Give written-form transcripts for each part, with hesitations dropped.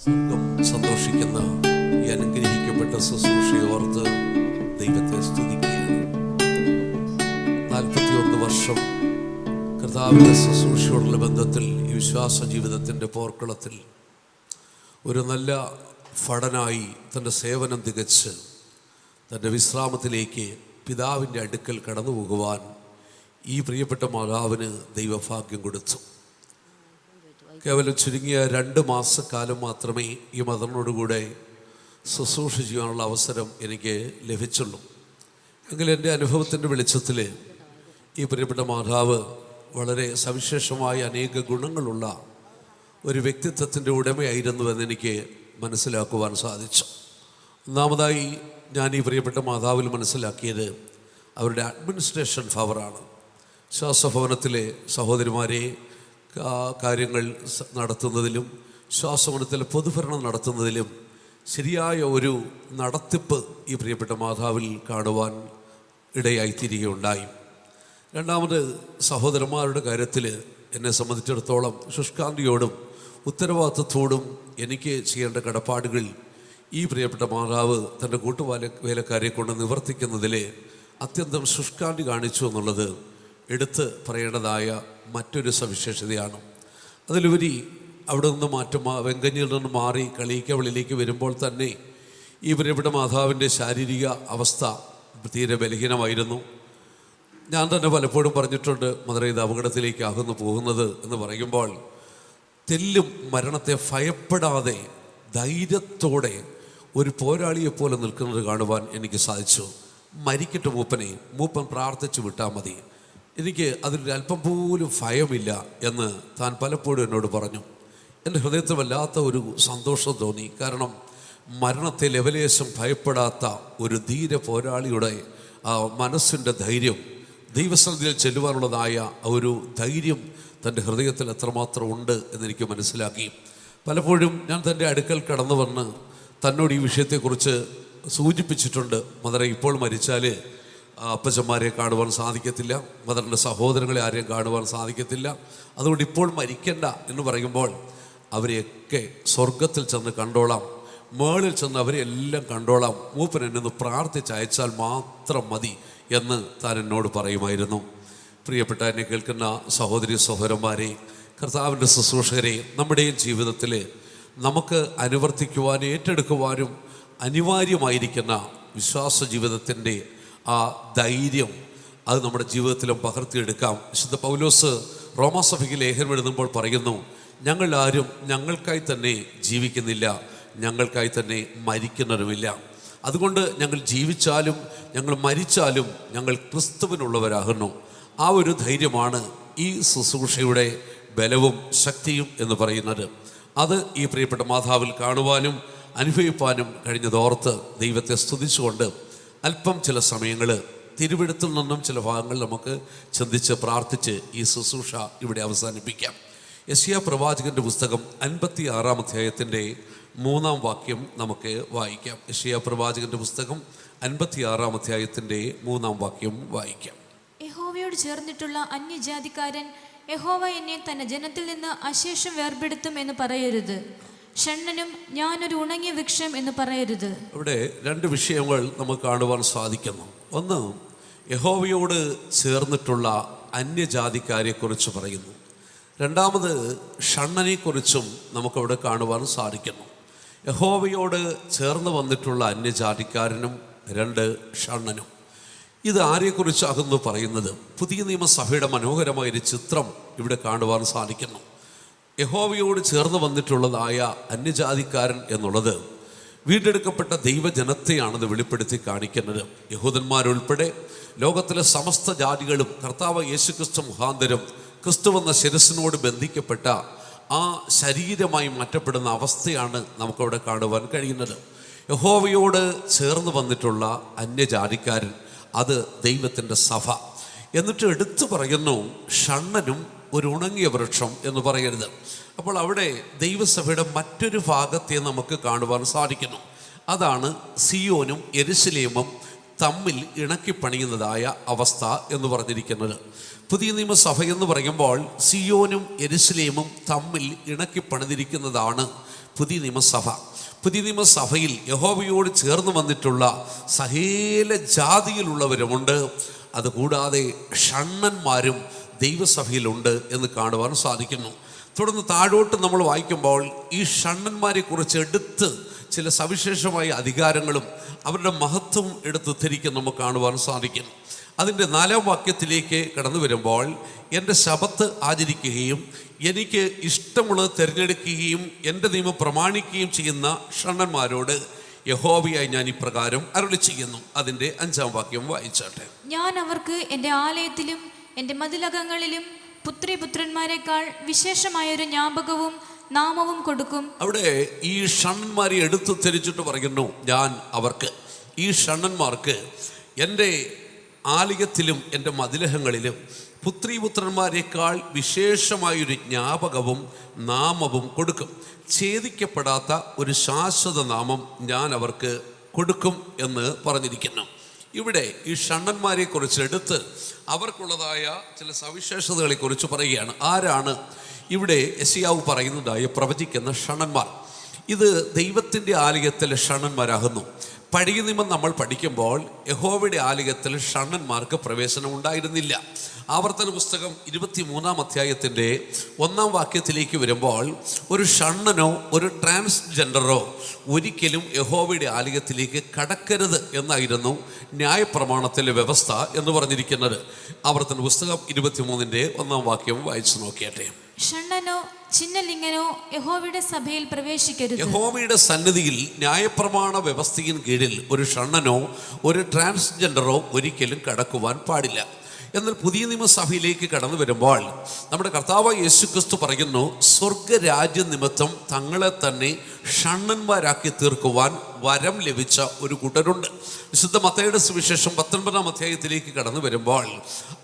സ്വർഗം സന്തോഷിക്കുന്ന ഈ അനുഗ്രഹിക്കപ്പെട്ട ശുശ്രൂഷയെ ഓർത്ത് ദൈവത്തെ സ്തുതിക്കുകയാണ്. 41 വർഷം കർത്താവിൻ്റെ ശുശ്രൂഷയോടുള്ള ബന്ധത്തിൽ ഈ വിശ്വാസ ജീവിതത്തിൻ്റെ പോർക്കളത്തിൽ ഒരു നല്ല ഭടനായി തൻ്റെ സേവനം തികച്ച് തൻ്റെ വിശ്രാമത്തിലേക്ക് പിതാവിൻ്റെ അടുക്കൽ കടന്നു പോകുവാൻ ഈ പ്രിയപ്പെട്ട മാതാവിന് ദൈവഭാഗ്യം കൊടുത്തു. കേവലം ചുരുങ്ങിയ 2 മാസക്കാലം മാത്രമേ ഈ മദറിനോടുകൂടെ ശുശ്രൂഷ ചെയ്യാനുള്ള അവസരം എനിക്ക് ലഭിച്ചുള്ളൂ. എങ്കിൽ എൻ്റെ അനുഭവത്തിൻ്റെ വെളിച്ചത്തിൽ ഈ പ്രിയപ്പെട്ട മാതാവ് വളരെ സവിശേഷമായ അനേക ഗുണങ്ങളുള്ള ഒരു വ്യക്തിത്വത്തിൻ്റെ ഉടമയായിരുന്നുവെന്ന് എനിക്ക് മനസ്സിലാക്കുവാൻ സാധിച്ചു. ഒന്നാമതായി ഞാൻ ഈ പ്രിയപ്പെട്ട മാതാവിൽ മനസ്സിലാക്കിയത് അവരുടെ അഡ്മിനിസ്ട്രേഷൻ പവറാണ്. ശ്വാസഭവനത്തിലെ സഹോദരിമാരെ കാര്യങ്ങൾ നടത്തുന്നതിലും ശ്വാസഭവനത്തിലെ പൊതുഭരണം നടത്തുന്നതിലും ശരിയായ ഒരു നടത്തിപ്പ് ഈ പ്രിയപ്പെട്ട മാതാവിൽ കാണുവാൻ ഇടയായിത്തീരുകയുണ്ടായി. രണ്ടാമത് സഹോദരന്മാരുടെ കാര്യത്തിൽ എന്നെ സംബന്ധിച്ചിടത്തോളം ശുഷ്കാന്തിയോടും ഉത്തരവാദിത്വത്തോടും എനിക്ക് ചെയ്യേണ്ട കടപ്പാടുകൾ ഈ പ്രിയപ്പെട്ട മാതാവ് തൻ്റെ വേലക്കാരെ കൊണ്ട് നിവർത്തിക്കുന്നതിൽ അത്യന്തം ശുഷ്കാന്തി കാണിച്ചു എന്നുള്ളത് എടുത്ത് പറയേണ്ടതായ മറ്റൊരു സവിശേഷതയാണ്. അതിലുപരി അവിടെ നിന്ന് വെങ്കഞ്ഞിൽ നിന്ന് മാറി കളിക്കവളിലേക്ക് വരുമ്പോൾ തന്നെ ഈ പ്രിയപ്പെട്ട മാതാവിൻ്റെ ശാരീരിക അവസ്ഥ തീരെ ബലഹീനമായിരുന്നു. ഞാൻ തന്നെ പലപ്പോഴും പറഞ്ഞിട്ടുണ്ട്, മദറെ ഇത് അപകടത്തിലേക്കാകുന്നു പോകുന്നത് എന്ന് പറയുമ്പോൾ തെല്ലും മരണത്തെ ഭയപ്പെടാതെ ധൈര്യത്തോടെ ഒരു പോരാളിയെപ്പോലെ നിൽക്കുന്നത് കാണുവാൻ എനിക്ക് സാധിച്ചു. മരിക്കട്ടെ മൂപ്പൻ പ്രാർത്ഥിച്ചു വിട്ടാൽ മതി, എനിക്ക് അതിലൊരല്പം പോലും ഭയമില്ല എന്ന് താൻ പലപ്പോഴും എന്നോട് പറഞ്ഞു. എൻ്റെ ഹൃദയത്തിൽ വല്ലാത്ത ഒരു സന്തോഷം തോന്നി. കാരണം മരണത്തെ ലെവലേശം ഭയപ്പെടാത്ത ഒരു ധീര പോരാളിയുടെ മനസ്സിൻ്റെ ധൈര്യം, ദൈവസന്നിധിയിൽ ചെല്ലുവാനുള്ളതായ ഒരു ധൈര്യം തൻ്റെ ഹൃദയത്തിൽ എത്രമാത്രം ഉണ്ട് എന്നെനിക്ക് മനസ്സിലാക്കി. പലപ്പോഴും ഞാൻ തൻ്റെ അടുക്കൽ കടന്നു വന്ന് തന്നോട് ഈ വിഷയത്തെക്കുറിച്ച് സൂചിപ്പിച്ചിട്ടുണ്ട്. മദറെ ഇപ്പോൾ മരിച്ചാൽ അപ്പച്ചന്മാരെ കാണുവാൻ സാധിക്കത്തില്ല, മദറിൻ്റെ സഹോദരങ്ങളെ ആരെയും കാണുവാൻ സാധിക്കത്തില്ല, അതുകൊണ്ട് ഇപ്പോൾ മരിക്കണ്ട എന്ന് പറയുമ്പോൾ അവരെയൊക്കെ സ്വർഗത്തിൽ ചെന്ന് കണ്ടോളാം, മേളിൽ ചെന്ന് അവരെല്ലാം കണ്ടോളാം, മൂപ്പൻ എന്നെ പ്രാർത്ഥിച്ചയച്ചാൽ മാത്രം മതി എന്ന് താൻ എന്നോട് പറയുമായിരുന്നു. പ്രിയപ്പെട്ട എന്നെ കേൾക്കുന്ന സഹോദരി സഹോദരന്മാരെ, കർത്താവിൻ്റെ ശുശ്രൂഷകരെ, നമ്മുടെയും ജീവിതത്തിൽ നമുക്ക് അനുവർത്തിക്കുവാനും ഏറ്റെടുക്കുവാനും അനിവാര്യമായിരിക്കുന്ന വിശ്വാസ ജീവിതത്തിൻ്റെ ആ ധൈര്യം അത് നമ്മുടെ ജീവിതത്തിലും പകർത്തിയെടുക്കാം. വിശുദ്ധ പൗലോസ് റോമാസഭയ്ക്ക് ലേഖനം എഴുതുമ്പോൾ പറയുന്നു, ഞങ്ങൾ ആരും ഞങ്ങൾക്കായി തന്നെ ജീവിക്കുന്നില്ല, ഞങ്ങൾക്കായി തന്നെ മരിക്കുന്നതുമില്ല. അതുകൊണ്ട് ഞങ്ങൾ ജീവിച്ചാലും ഞങ്ങൾ മരിച്ചാലും ഞങ്ങൾ ക്രിസ്തുവിനുള്ളവരാകുന്നു. ആ ഒരു ധൈര്യമാണ് ഈ ശുശ്രൂഷയുടെ ബലവും ശക്തിയും എന്ന് പറയുന്നത്. അത് ഈ പ്രിയപ്പെട്ട മാതാവിൽ കാണുവാനും അനുഭവിപ്പാനും കഴിഞ്ഞതോർത്ത് ദൈവത്തെ സ്തുതിച്ചുകൊണ്ട് അല്പം ചില സമയങ്ങൾ തിരുവെഴുത്തിൽ നിന്നും ചില ഭാഗങ്ങൾ നമുക്ക് ചിന്തിച്ച് പ്രാർത്ഥിച്ച് ഈ ശുശ്രൂഷ ഇവിടെ അവസാനിപ്പിക്കാം. യെശയ്യാ പ്രവാചകൻ്റെ പുസ്തകം 56-ാം അധ്യായത്തിൻ്റെ 3-ാം വാക്യം നമുക്ക് വായിക്കാം. യെശയ്യാ പ്രവാചകൻ്റെ പുസ്തകം 56-ാം അധ്യായത്തിൻ്റെ 3-ാം വാക്യം വായിക്കാം. യഹോവയോട് ചേർന്നിട്ടുള്ള അന്യജാതിക്കാരൻ യഹോവ എന്നെ തന്റെ ജനത്തിൽ നിന്ന് അശേഷം വേർപെടുത്തും എന്ന് പറയരുത്, ഷണ്ണനും ഞാനൊരു ഉണങ്ങിയ വൃക്ഷം എന്ന് പറയരുത്. ഇവിടെ 2 വിഷയങ്ങൾ നമുക്ക് കാണുവാൻ സാധിക്കുന്നു. ഒന്ന്, യഹോവയോട് ചേർന്നിട്ടുള്ള അന്യജാതിക്കാരെക്കുറിച്ച് പറയുന്നു. രണ്ടാമത്, ഷണ്ണനെക്കുറിച്ചും നമുക്കവിടെ കാണുവാൻ സാധിക്കുന്നു. യഹോവയോട് ചേർന്ന് വന്നിട്ടുള്ള അന്യജാതിക്കാരനും 2 ഷണ്ണനും. ഇത് ആരെക്കുറിച്ചാകുന്നു പറയുന്നത്? പുതിയ നിയമസഭയുടെ മനോഹരമായൊരു ചിത്രം ഇവിടെ കാണുവാൻ സാധിക്കുന്നു. യഹോവയോട് ചേർന്ന് വന്നിട്ടുള്ളതായ അന്യജാതിക്കാരൻ എന്നുള്ളത് വീണ്ടെടുക്കപ്പെട്ട ദൈവജനത്തെയാണത് വെളിപ്പെടുത്തി കാണിക്കുന്നത്. യഹൂദന്മാരുൾപ്പെടെ ലോകത്തിലെ സമസ്ത ജാതികളും കർത്താവ് യേശുക്രിസ്തു മുഖാന്തരം ക്രിസ്തുവെന്ന ശിരസിനോട് ബന്ധിക്കപ്പെട്ട ആ ശരീരമായി മാറ്റപ്പെടുന്ന അവസ്ഥയാണ് നമുക്കവിടെ കാണുവാൻ കഴിയുന്നത്. യഹോവയോട് ചേർന്ന് വന്നിട്ടുള്ള അന്യജാതിക്കാരൻ, അത് ദൈവത്തിൻ്റെ സഭ. എന്നിട്ട് എടുത്തു പറയുന്നു, ഷണ്ണനും ഒരു ഉണങ്ങിയ വൃക്ഷം എന്ന് പറയരുത്. അപ്പോൾ അവിടെ ദൈവസഭയുടെ മറ്റൊരു ഭാഗത്തെ നമുക്ക് കാണുവാൻ സാധിക്കുന്നു. അതാണ് സിയോനും യെരുശലേമും തമ്മിൽ ഇണക്കി പണിയുന്നതായ അവസ്ഥ എന്ന് പറഞ്ഞിരിക്കുന്നത്. പുതിയ നിയമസഭ എന്ന് പറയുമ്പോൾ സിയോനും യെരുശലേമും തമ്മിൽ ഇണക്കി പണിതിരിക്കുന്നതാണ് പുതിയ നിയമസഭ. പുതിയ നിയമസഭയിൽ യഹോവയോട് ചേർന്ന് വന്നിട്ടുള്ള സകല ജാതിയിലുള്ളവരുമുണ്ട്. അതുകൂടാതെ ഷണ്ണന്മാരും ദൈവസഭയിലുണ്ട് എന്ന് കാണുവാൻ സാധിക്കുന്നു. തുടർന്ന് താഴോട്ട് നമ്മൾ വായിക്കുമ്പോൾ ഈ ഷണ്ണന്മാരെ കുറിച്ച് എടുത്ത് ചില സവിശേഷമായ അധികാരങ്ങളും അവരുടെ മഹത്വവും എടുത്തുദ്ധരിക്കാൻ നമുക്ക് കാണുവാൻ സാധിക്കും. അതിൻ്റെ 4-ാം വാക്യത്തിലേക്ക് കടന്നു വരുമ്പോൾ, എൻ്റെ ശബത്ത് ആചരിക്കുകയും എനിക്ക് ഇഷ്ടമുള്ളത് തിരഞ്ഞെടുക്കുകയും എൻ്റെ നിയമം പ്രമാണിക്കുകയും ചെയ്യുന്ന ഷണ്ണന്മാരോട് യഹോവയായി ഞാൻ ഇപ്രകാരം അരുളി ചെയ്യുന്നു. അതിൻ്റെ 5-ാം വാക്യം വായിച്ചാട്ടെ. ഞാൻ അവർക്ക് എൻ്റെ ആലയത്തിലും എൻ്റെ മതിലകങ്ങളിലും പുത്രിപുത്രന്മാരെക്കാൾ വിശേഷമായൊരു ജ്ഞാപകവും നാമവും കൊടുക്കും. അവിടെ ഈ ഷണ്ണന്മാരെ എടുത്തു ധരിച്ചിട്ട് പറയുന്നു, ഞാൻ അവർക്ക്, ഈ ഷണ്ണന്മാർക്ക് എൻ്റെ ആലയത്തിലും എൻ്റെ മതിലഹങ്ങളിലും പുത്രിപുത്രന്മാരെക്കാൾ വിശേഷമായൊരു ജ്ഞാപകവും നാമവും കൊടുക്കും. ഛേദിക്കപ്പെടാത്ത ഒരു ശാശ്വത നാമം ഞാൻ അവർക്ക് കൊടുക്കും എന്ന് പറഞ്ഞിരിക്കുന്നു. ഇവിടെ ഈ ഷണ്ണന്മാരെ കുറിച്ച് എടുത്ത് അവർക്കുള്ളതായ ചില സവിശേഷതകളെക്കുറിച്ച് പറയുകയാണ്. ആരാണ് ഇവിടെ യെശയ്യാവ് പറയുന്നതായ പ്രവചിക്കുന്ന ഷണ്ണന്മാർ? ഇത് ദൈവത്തിൻ്റെ ആലയത്തിലെ ഷണ്ണന്മാരാകുന്നു. പഴയ നിയമം നമ്മൾ പഠിക്കുമ്പോൾ യഹോവയുടെ ആലയത്തിൽ ഷണ്ണന്മാർക്ക് പ്രവേശനം ഉണ്ടായിരുന്നില്ല. ആവർത്തന പുസ്തകം 23-ാം അധ്യായത്തിൻ്റെ 1-ാം വാക്യത്തിലേക്ക് വരുമ്പോൾ, ഒരു ഷണ്ണനോ ഒരു ട്രാൻസ്ജെൻഡറോ ഒരിക്കലും യഹോവയുടെ ആലയത്തിലേക്ക് കടക്കരുത് എന്നായിരുന്നു ന്യായപ്രമാണത്തിലെ വ്യവസ്ഥ എന്ന് പറഞ്ഞിരിക്കുന്നത്. ആവർത്തന പുസ്തകം 23-ന്റെ 1-ാം വാക്യം വായിച്ചു നോക്കിയാട്ടെ. ഷണ്ണനോ ചിന്നലിംഗനോ യഹോവയുടെ സഭയിൽ പ്രവേശിക്കരുത്. യഹോവയുടെ സന്നിധിയിൽ ന്യായപ്രമാണ വ്യവസ്ഥയിൻ കീഴിൽ ഒരു ഷണ്ണനോ ഒരു ട്രാൻസ്ജെൻഡറോ ഒരിക്കലും കടക്കുവാൻ പാടില്ല. എന്നാൽ പുതിയ നിയമസഭയിലേക്ക് കടന്നു വരുമ്പോൾ നമ്മുടെ കർത്താവ് യേശുക്രിസ്തു പറയുന്നു, സ്വർഗരാജ്യ നിമിത്തം തങ്ങളെ തന്നെ ഷണ്ണന്മാരാക്കി തീർക്കുവാൻ വരം ലഭിച്ച ഒരു കൂട്ടരുണ്ട്. വിശുദ്ധ മത്തായിയുടെ സുവിശേഷം 19-ാം അധ്യായത്തിലേക്ക് കടന്നു വരുമ്പോൾ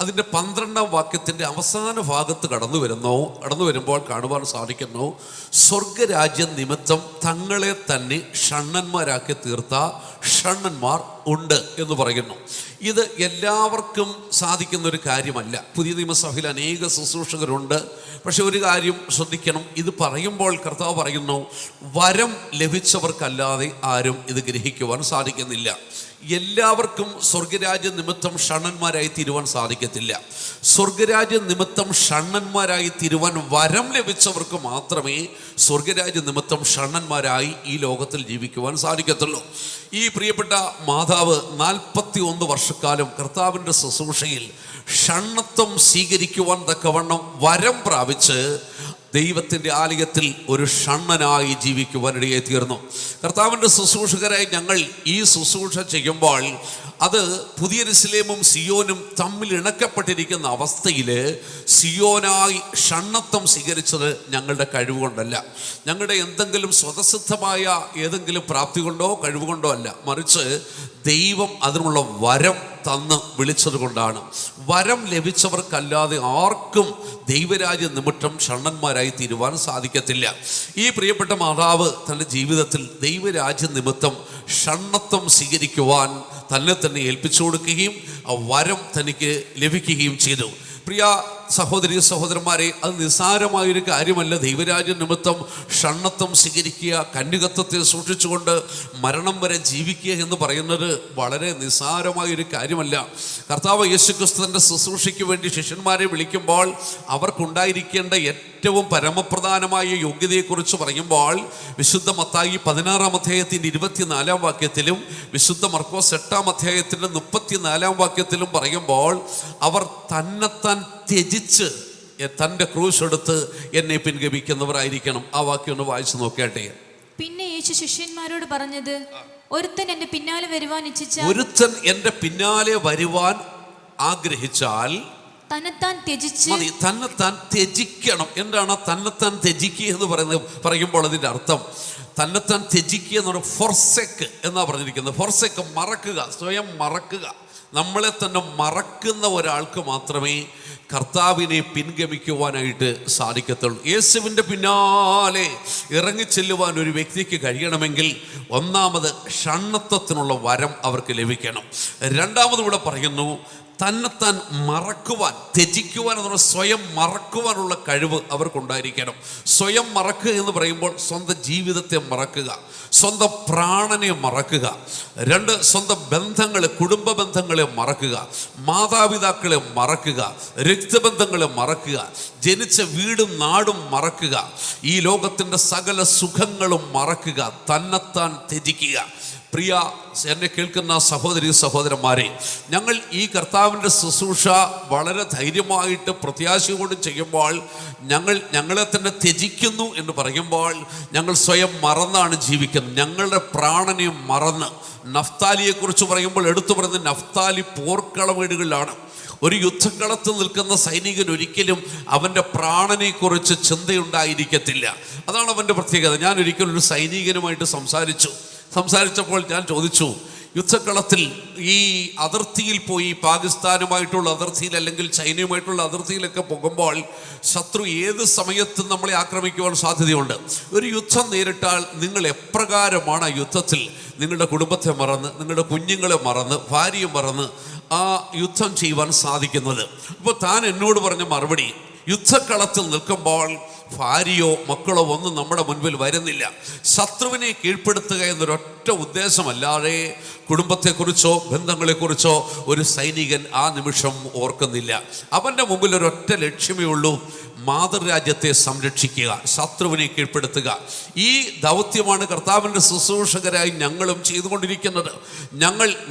അതിൻ്റെ 12-ാം വാക്യത്തിൻ്റെ അവസാന ഭാഗത്ത് കടന്നു വരുമ്പോൾ കാണുവാൻ സാധിക്കുന്നു, സ്വർഗരാജ്യ നിമിത്തം തങ്ങളെ തന്നെ ഷണ്ണന്മാരാക്കി തീർത്ത ഷണ്ണന്മാർ ഉണ്ട് എന്ന് പറയുന്നു. ഇത് എല്ലാവർക്കും സാധിക്കുന്ന ഒരു കാര്യമല്ല. പുതിയ നിയമസഭയിൽ അനേക ശുശ്രൂഷകരുണ്ട്. പക്ഷെ ഒരു കാര്യം ശ്രദ്ധിക്കണം, ഇത് പറയുമ്പോൾ കർത്താവ് പറയുന്നു, വരം ലഭിച്ചവർക്കല്ലാതെ ആരും ഇത് ഗ്രഹിക്കുവാൻ സാധിക്കുന്നില്ല. എല്ലാവർക്കും സ്വർഗരാജ്യ നിമിത്തം ഷണ്ണന്മാരായി തീരുവാൻ സാധിക്കത്തില്ല. സ്വർഗരാജ്യ നിമിത്തം ഷണ്ണന്മാരായി തീരുവാൻ വരം ലഭിച്ചവർക്ക് മാത്രമേ സ്വർഗരാജ്യ നിമിത്തം ഷണ്ണന്മാരായി ഈ ലോകത്തിൽ ജീവിക്കുവാൻ സാധിക്കത്തുള്ളൂ. ഈ പ്രിയപ്പെട്ട മാതാവ് 41 വർഷക്കാലം കർത്താവിൻ്റെ ശുശ്രൂഷയിൽ ഷണ്ണത്വം സ്വീകരിക്കുവാൻ തക്കവണ്ണം വരം പ്രാപിച്ച് ദൈവത്തിൻ്റെ ആലയത്തിൽ ഒരു ഷണ്ണനായി ജീവിക്കുവാനിടയായി തീർന്നു. കർത്താവിൻ്റെ ശുശ്രൂഷകരായി ഞങ്ങൾ ഈ ശുശ്രൂഷ ചെയ്യുമ്പോൾ അത് പുതിയ യെരൂശലേമും സിയോനും തമ്മിൽ ഇണക്കപ്പെട്ടിരിക്കുന്ന അവസ്ഥയിൽ സിയോനായി ഷണ്ണത്വം സ്വീകരിച്ചത് ഞങ്ങളുടെ കഴിവുകൊണ്ടല്ല, ഞങ്ങളുടെ എന്തെങ്കിലും സ്വതസിദ്ധമായ ഏതെങ്കിലും പ്രാപ്തി കൊണ്ടോ കഴിവുകൊണ്ടോ അല്ല, മറിച്ച് ദൈവം അതിനുള്ള വരം തന്ന് വിളിച്ചത് കൊണ്ടാണ്. വരം ലഭിച്ചവർക്കല്ലാതെ ആർക്കും ദൈവരാജ്യ നിമിത്തം ഷണ്ണന്മാരായി തീരുവാൻ സാധിക്കത്തില്ല. ഈ പ്രിയപ്പെട്ട മാതാവ് തൻ്റെ ജീവിതത്തിൽ ദൈവരാജ്യ നിമിത്തം ഷണ്ണത്വം സ്വീകരിക്കുവാൻ തന്നെ ഏൽപ്പിച്ചു കൊടുക്കുകയും ആ വരം തനിക്ക് ലഭിക്കുകയും ചെയ്തു. പ്രിയ സഹോദരി സഹോദരന്മാരെ, അത് നിസ്സാരമായൊരു കാര്യമല്ല. ദൈവരാജ്യ നിമിത്തം ഷണ്ണത്വം സ്വീകരിക്കുക, കന്യകത്വത്തെ സൂക്ഷിച്ചുകൊണ്ട് മരണം വരെ ജീവിക്കുക എന്ന് പറയുന്നത് വളരെ നിസ്സാരമായൊരു കാര്യമല്ല. കർത്താവ് യേശുക്രിസ്തുവിൻ്റെ ശുശ്രൂഷയ്ക്ക് വേണ്ടി ശിഷ്യന്മാരെ വിളിക്കുമ്പോൾ അവർക്കുണ്ടായിരിക്കേണ്ട ഏറ്റവും പരമപ്രധാനമായ യോഗ്യതയെക്കുറിച്ച് പറയുമ്പോൾ വിശുദ്ധ മത്തായി 16-ാം അധ്യായത്തിൻ്റെ 24-ാം വാക്യത്തിലും വിശുദ്ധ മർക്കോസ് 8-ാം അധ്യായത്തിൻ്റെ 34-ാം വാക്യത്തിലും പറയുമ്പോൾ അവർ തന്നെത്താൻ ത്യജിച്ച് തൻ്റെ ക്രൂശ് എടുത്ത് എന്നെ പിൻഗമിക്കുന്നവരായിരിക്കണം. ആ വാക്യം ഒന്ന് വായിച്ചു നോക്കട്ടെ. പിന്നെ യേശു ശിഷ്യന്മാരോട് പറഞ്ഞത്, ഒരുത്തൻ എൻ്റെ പിന്നാലെ വരുവാൻ ആഗ്രഹിച്ചാൽ തന്നെത്താൻ ത്യജിക്കണം. എന്താണ് തന്നെത്താൻ ത്യജിക്കുക എന്ന് പറയുമ്പോൾ അതിൻ്റെ അർത്ഥം തന്നെത്താൻ ത്യജിക്കുക എന്ന് പറയുന്നത് ഫൊർസെക്ക് എന്നാ പറഞ്ഞിരിക്കുന്നത്. ഫൊർസെക്ക് മറക്കുക, സ്വയം മറക്കുക. നമ്മളെ തന്നെ മറക്കുന്ന ഒരാൾക്ക് മാത്രമേ കർത്താവിനെ പിൻഗമിക്കുവാനായിട്ട് സാധിക്കത്തുള്ളൂ. യേശുവിൻ്റെ പിന്നാലെ ഇറങ്ങിച്ചെല്ലുവാൻ ഒരു വ്യക്തിക്ക് കഴിയണമെങ്കിൽ ഒന്നാമത് ഷണ്ണത്വത്തിനുള്ള വരം അവർക്ക് ലഭിക്കണം. രണ്ടാമത് ഇവിടെ പറയുന്നു, തന്നെത്താൻ മറക്കുവാൻ, ത്യജിക്കുവാൻ എന്ന് പറഞ്ഞാൽ സ്വയം മറക്കുവാനുള്ള കഴിവ് അവർക്കുണ്ടായിരിക്കണം. സ്വയം മറക്കുക എന്ന് പറയുമ്പോൾ സ്വന്തം ജീവിതത്തെ മറക്കുക, സ്വന്തം പ്രാണനെ മറക്കുക. രണ്ട്, സ്വന്തം ബന്ധങ്ങളെ, കുടുംബ ബന്ധങ്ങളെ മറക്കുക, മാതാപിതാക്കളെ മറക്കുക, രക്തബന്ധങ്ങളെ മറക്കുക, ജനിച്ച വീടും നാടും മറക്കുക, ഈ ലോകത്തിൻ്റെ സകല സുഖങ്ങളും മറക്കുക, തന്നെത്താൻ ത്യജിക്കുക. പ്രിയ എന്നെ കേൾക്കുന്ന സഹോദരി സഹോദരന്മാരെ, ഞങ്ങൾ ഈ കർത്താവിൻ്റെ ശുശ്രൂഷ വളരെ ധൈര്യമായിട്ട് പ്രത്യാശയോട് ചെയ്യുമ്പോൾ, ഞങ്ങളെ തന്നെ ത്യജിക്കുന്നു എന്ന് പറയുമ്പോൾ ഞങ്ങൾ സ്വയം മറന്നാണ് ജീവിക്കുന്നത്. ഞങ്ങളുടെ പ്രാണനെ മറന്ന്, നഫ്താലിയെക്കുറിച്ച് പറയുമ്പോൾ എടുത്തു പറയുന്നത് നഫ്താലി പോർക്കളമേടുകളിലാണ്. ഒരു യുദ്ധക്കളത്തിൽ നിൽക്കുന്ന സൈനികൻ ഒരിക്കലും അവൻ്റെ പ്രാണനെക്കുറിച്ച് ചിന്തയുണ്ടായിരിക്കത്തില്ല. അതാണ് അവൻ്റെ പ്രത്യേകത. ഞാൻ ഒരിക്കലും ഒരു സൈനികനുമായിട്ട് സംസാരിച്ചപ്പോൾ ഞാൻ ചോദിച്ചു, യുദ്ധക്കളത്തിൽ ഈ അതിർത്തിയിൽ പോയി, പാകിസ്ഥാനുമായിട്ടുള്ള അതിർത്തിയിൽ അല്ലെങ്കിൽ ചൈനയുമായിട്ടുള്ള അതിർത്തിയിലൊക്കെ പോകുമ്പോൾ ശത്രു ഏത് സമയത്തും നമ്മളെ ആക്രമിക്കുവാൻ സാധ്യതയുണ്ട്. ഒരു യുദ്ധം നേരിട്ടാൽ നിങ്ങൾ എപ്രകാരമാണ് ആ യുദ്ധത്തിൽ നിങ്ങളുടെ കുടുംബത്തെ മറന്ന്, നിങ്ങളുടെ കുഞ്ഞുങ്ങളെ മറന്ന്, ഭാര്യയെ മറന്ന് ആ യുദ്ധം ചെയ്യുവാൻ സാധിക്കുന്നത്? അപ്പോൾ താൻ എന്നോട് പറഞ്ഞ മറുപടി, യുദ്ധക്കളത്തിൽ നിൽക്കുമ്പോൾ ഭാര്യയോ മക്കളോ ഒന്നും നമ്മുടെ മുൻപിൽ വരുന്നില്ല. ശത്രുവിനെ കീഴ്പ്പെടുത്തുക എന്നൊരൊറ്റ ഉദ്ദേശമല്ലാതെ കുടുംബത്തെക്കുറിച്ചോ ബന്ധങ്ങളെക്കുറിച്ചോ ഒരു സൈനികൻ ആ നിമിഷം ഓർക്കുന്നില്ല. അവൻ്റെ മുമ്പിൽ ഒരൊറ്റ ലക്ഷ്യമേ ഉള്ളൂ, മാതൃരാജ്യത്തെ സംരക്ഷിക്കുക, ശത്രുവിനെ കീഴ്പ്പെടുത്തുക. ഈ ദൗത്യമാണ് കർത്താവിൻ്റെ ശുശ്രൂഷകരായി ഞങ്ങളും ചെയ്തുകൊണ്ടിരിക്കുന്നത്.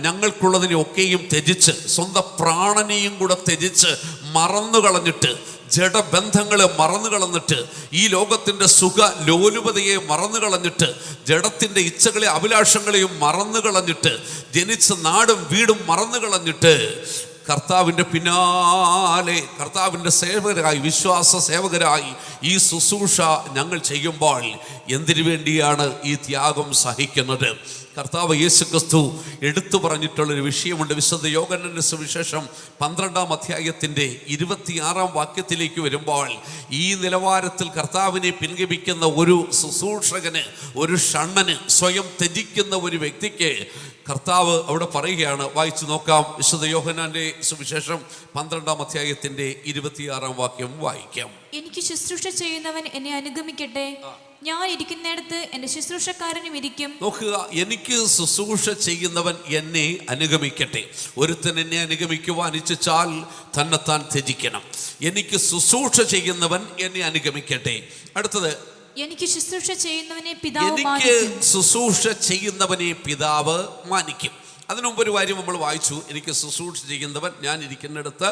ഞങ്ങൾക്കുള്ളതിനെയൊക്കെയും ത്യജിച്ച്, സ്വന്തം പ്രാണനെയും കൂടെ ത്യജിച്ച്, മറന്നു കളഞ്ഞിട്ട്, ജഡബന്ധങ്ങളെ മറന്നു കളഞ്ഞിട്ട്, ഈ ലോകത്തിൻ്റെ സുഖ ലോലുപതയെ മറന്നു കളഞ്ഞിട്ട്, ജഡത്തിൻ്റെ ഇച്ഛകളെ അഭിലാഷങ്ങളെയും മറന്നു കളഞ്ഞിട്ട്, ജനിച്ച നാടും വീടും മറന്നു കളഞ്ഞിട്ട് കർത്താവിൻ്റെ പിന്നാലെ, കർത്താവിൻ്റെ സേവകരായി, വിശ്വാസ സേവകരായി ഈ ശുശ്രൂഷ ഞങ്ങൾ ചെയ്യുമ്പോൾ എന്തിനു വേണ്ടിയാണ് ഈ ത്യാഗം സഹിക്കുന്നത്? കർത്താവ് യേശുക്രിസ്തു എടുത്തു പറഞ്ഞിട്ടുള്ളൊരു വിഷയമുണ്ട്. വിശുദ്ധ യോഹന്നാന്റെ സുവിശേഷം 12-ാം അധ്യായത്തിൻ്റെ 26-ാം വാക്യത്തിലേക്ക് വരുമ്പോൾ, ഈ നിലവാരത്തിൽ കർത്താവിനെ പിൻഗമിക്കുന്ന ഒരു ശുശ്രൂഷകന്, ഒരു ഷണ്ണന്, സ്വയം ത്യജിക്കുന്ന ഒരു വ്യക്തിക്ക് കർത്താവ് അവിടെ പറയുകയാണ്. വായിച്ചു നോക്കാം. വിശുദ്ധ യോഹന്നാന്റെ സുവിശേഷം 12-ാം അധ്യായത്തിൻ്റെ 26-ാം വാക്യം വായിക്കാം. എനിക്ക് ശുശ്രൂഷ ചെയ്യുന്നവൻ എന്നെ അനുഗമിക്കട്ടെ, ഞാൻ ഇരിക്കുന്നിടത്ത് എൻ്റെ ശുശ്രൂഷക്കാരനും ഇരിക്കും. നോക്കുക, എനിക്ക് ശുശ്രൂഷ ചെയ്യുന്നവൻ എന്നെ അനുഗമിക്കട്ടെ. ഒരുത്തൻ എന്നെ അനുഗമിക്കുവാൻ ഇച്ഛിച്ചാൽ തന്നെത്താൻ ത്യജിക്കണം. എനിക്ക് ശുശ്രൂഷ ചെയ്യുന്നവൻ എന്നെ അനുഗമിക്കട്ടെ. അടുത്തത്, എനിക്ക് ശുശ്രൂഷ ചെയ്യുന്നവനെ പിതാവ് എനിക്ക് ശുശ്രൂഷ ചെയ്യുന്നവനെ പിതാവ് മാനിക്കും. അതിനു മുമ്പ് ഒരു കാര്യം നമ്മൾ വായിച്ചു, എനിക്ക് ശുശ്രൂഷ ചെയ്യുന്നവൻ ഞാൻ ഇരിക്കുന്നിടത്ത്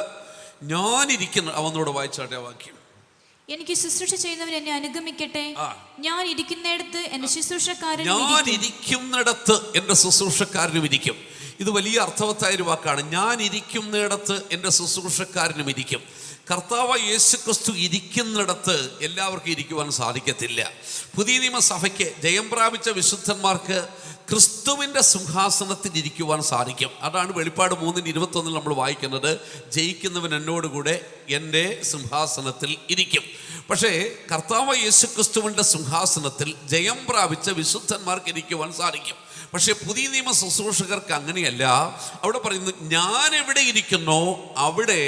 അവനോട് വായിച്ചാട്ടെ വാക്യം. എനിക്ക് ശുശ്രൂഷ ചെയ്യുന്നവൻ എന്നെ അനുഗമിക്കട്ടെ, ഞാൻ ഇരിക്കുന്നിടത്ത് എൻ്റെ ശുശ്രൂഷക്കാരനും ഇരിക്കും. ഇത് വലിയ അർത്ഥവത്തായൊരു വാക്കാണ്. ഞാൻ ഇരിക്കുന്നിടത്ത് എൻ്റെ ശുശ്രൂഷക്കാരനും ഇരിക്കും. കർത്താവ് യേശുക്രിസ്തു ഇരിക്കുന്നിടത്ത് എല്ലാവർക്കും ഇരിക്കുവാൻ സാധിക്കത്തില്ല. പുതിയ നിയമസഭയ്ക്ക് ജയം പ്രാപിച്ച വിശുദ്ധന്മാർക്ക് ക്രിസ്തുവിൻ്റെ സിംഹാസനത്തിൽ ഇരിക്കുവാൻ സാധിക്കും. അതാണ് വെളിപ്പാട് 3:21 നമ്മൾ വായിക്കുന്നത്, ജയിക്കുന്നവൻ എന്നോടുകൂടെ എൻ്റെ സിംഹാസനത്തിൽ ഇരിക്കും. പക്ഷേ കർത്താവ് യേശുക്രിസ്തുവിൻ്റെ സിംഹാസനത്തിൽ ജയം പ്രാപിച്ച വിശുദ്ധന്മാർക്ക് ഇരിക്കുവാൻ സാധിക്കും. പക്ഷേ പുതിയ നിയമ ശുശ്രൂഷകർക്ക് അങ്ങനെയല്ല. അവിടെ പറയുന്നു, ഞാൻ എവിടെ ഇരിക്കുന്നോ അവിടെ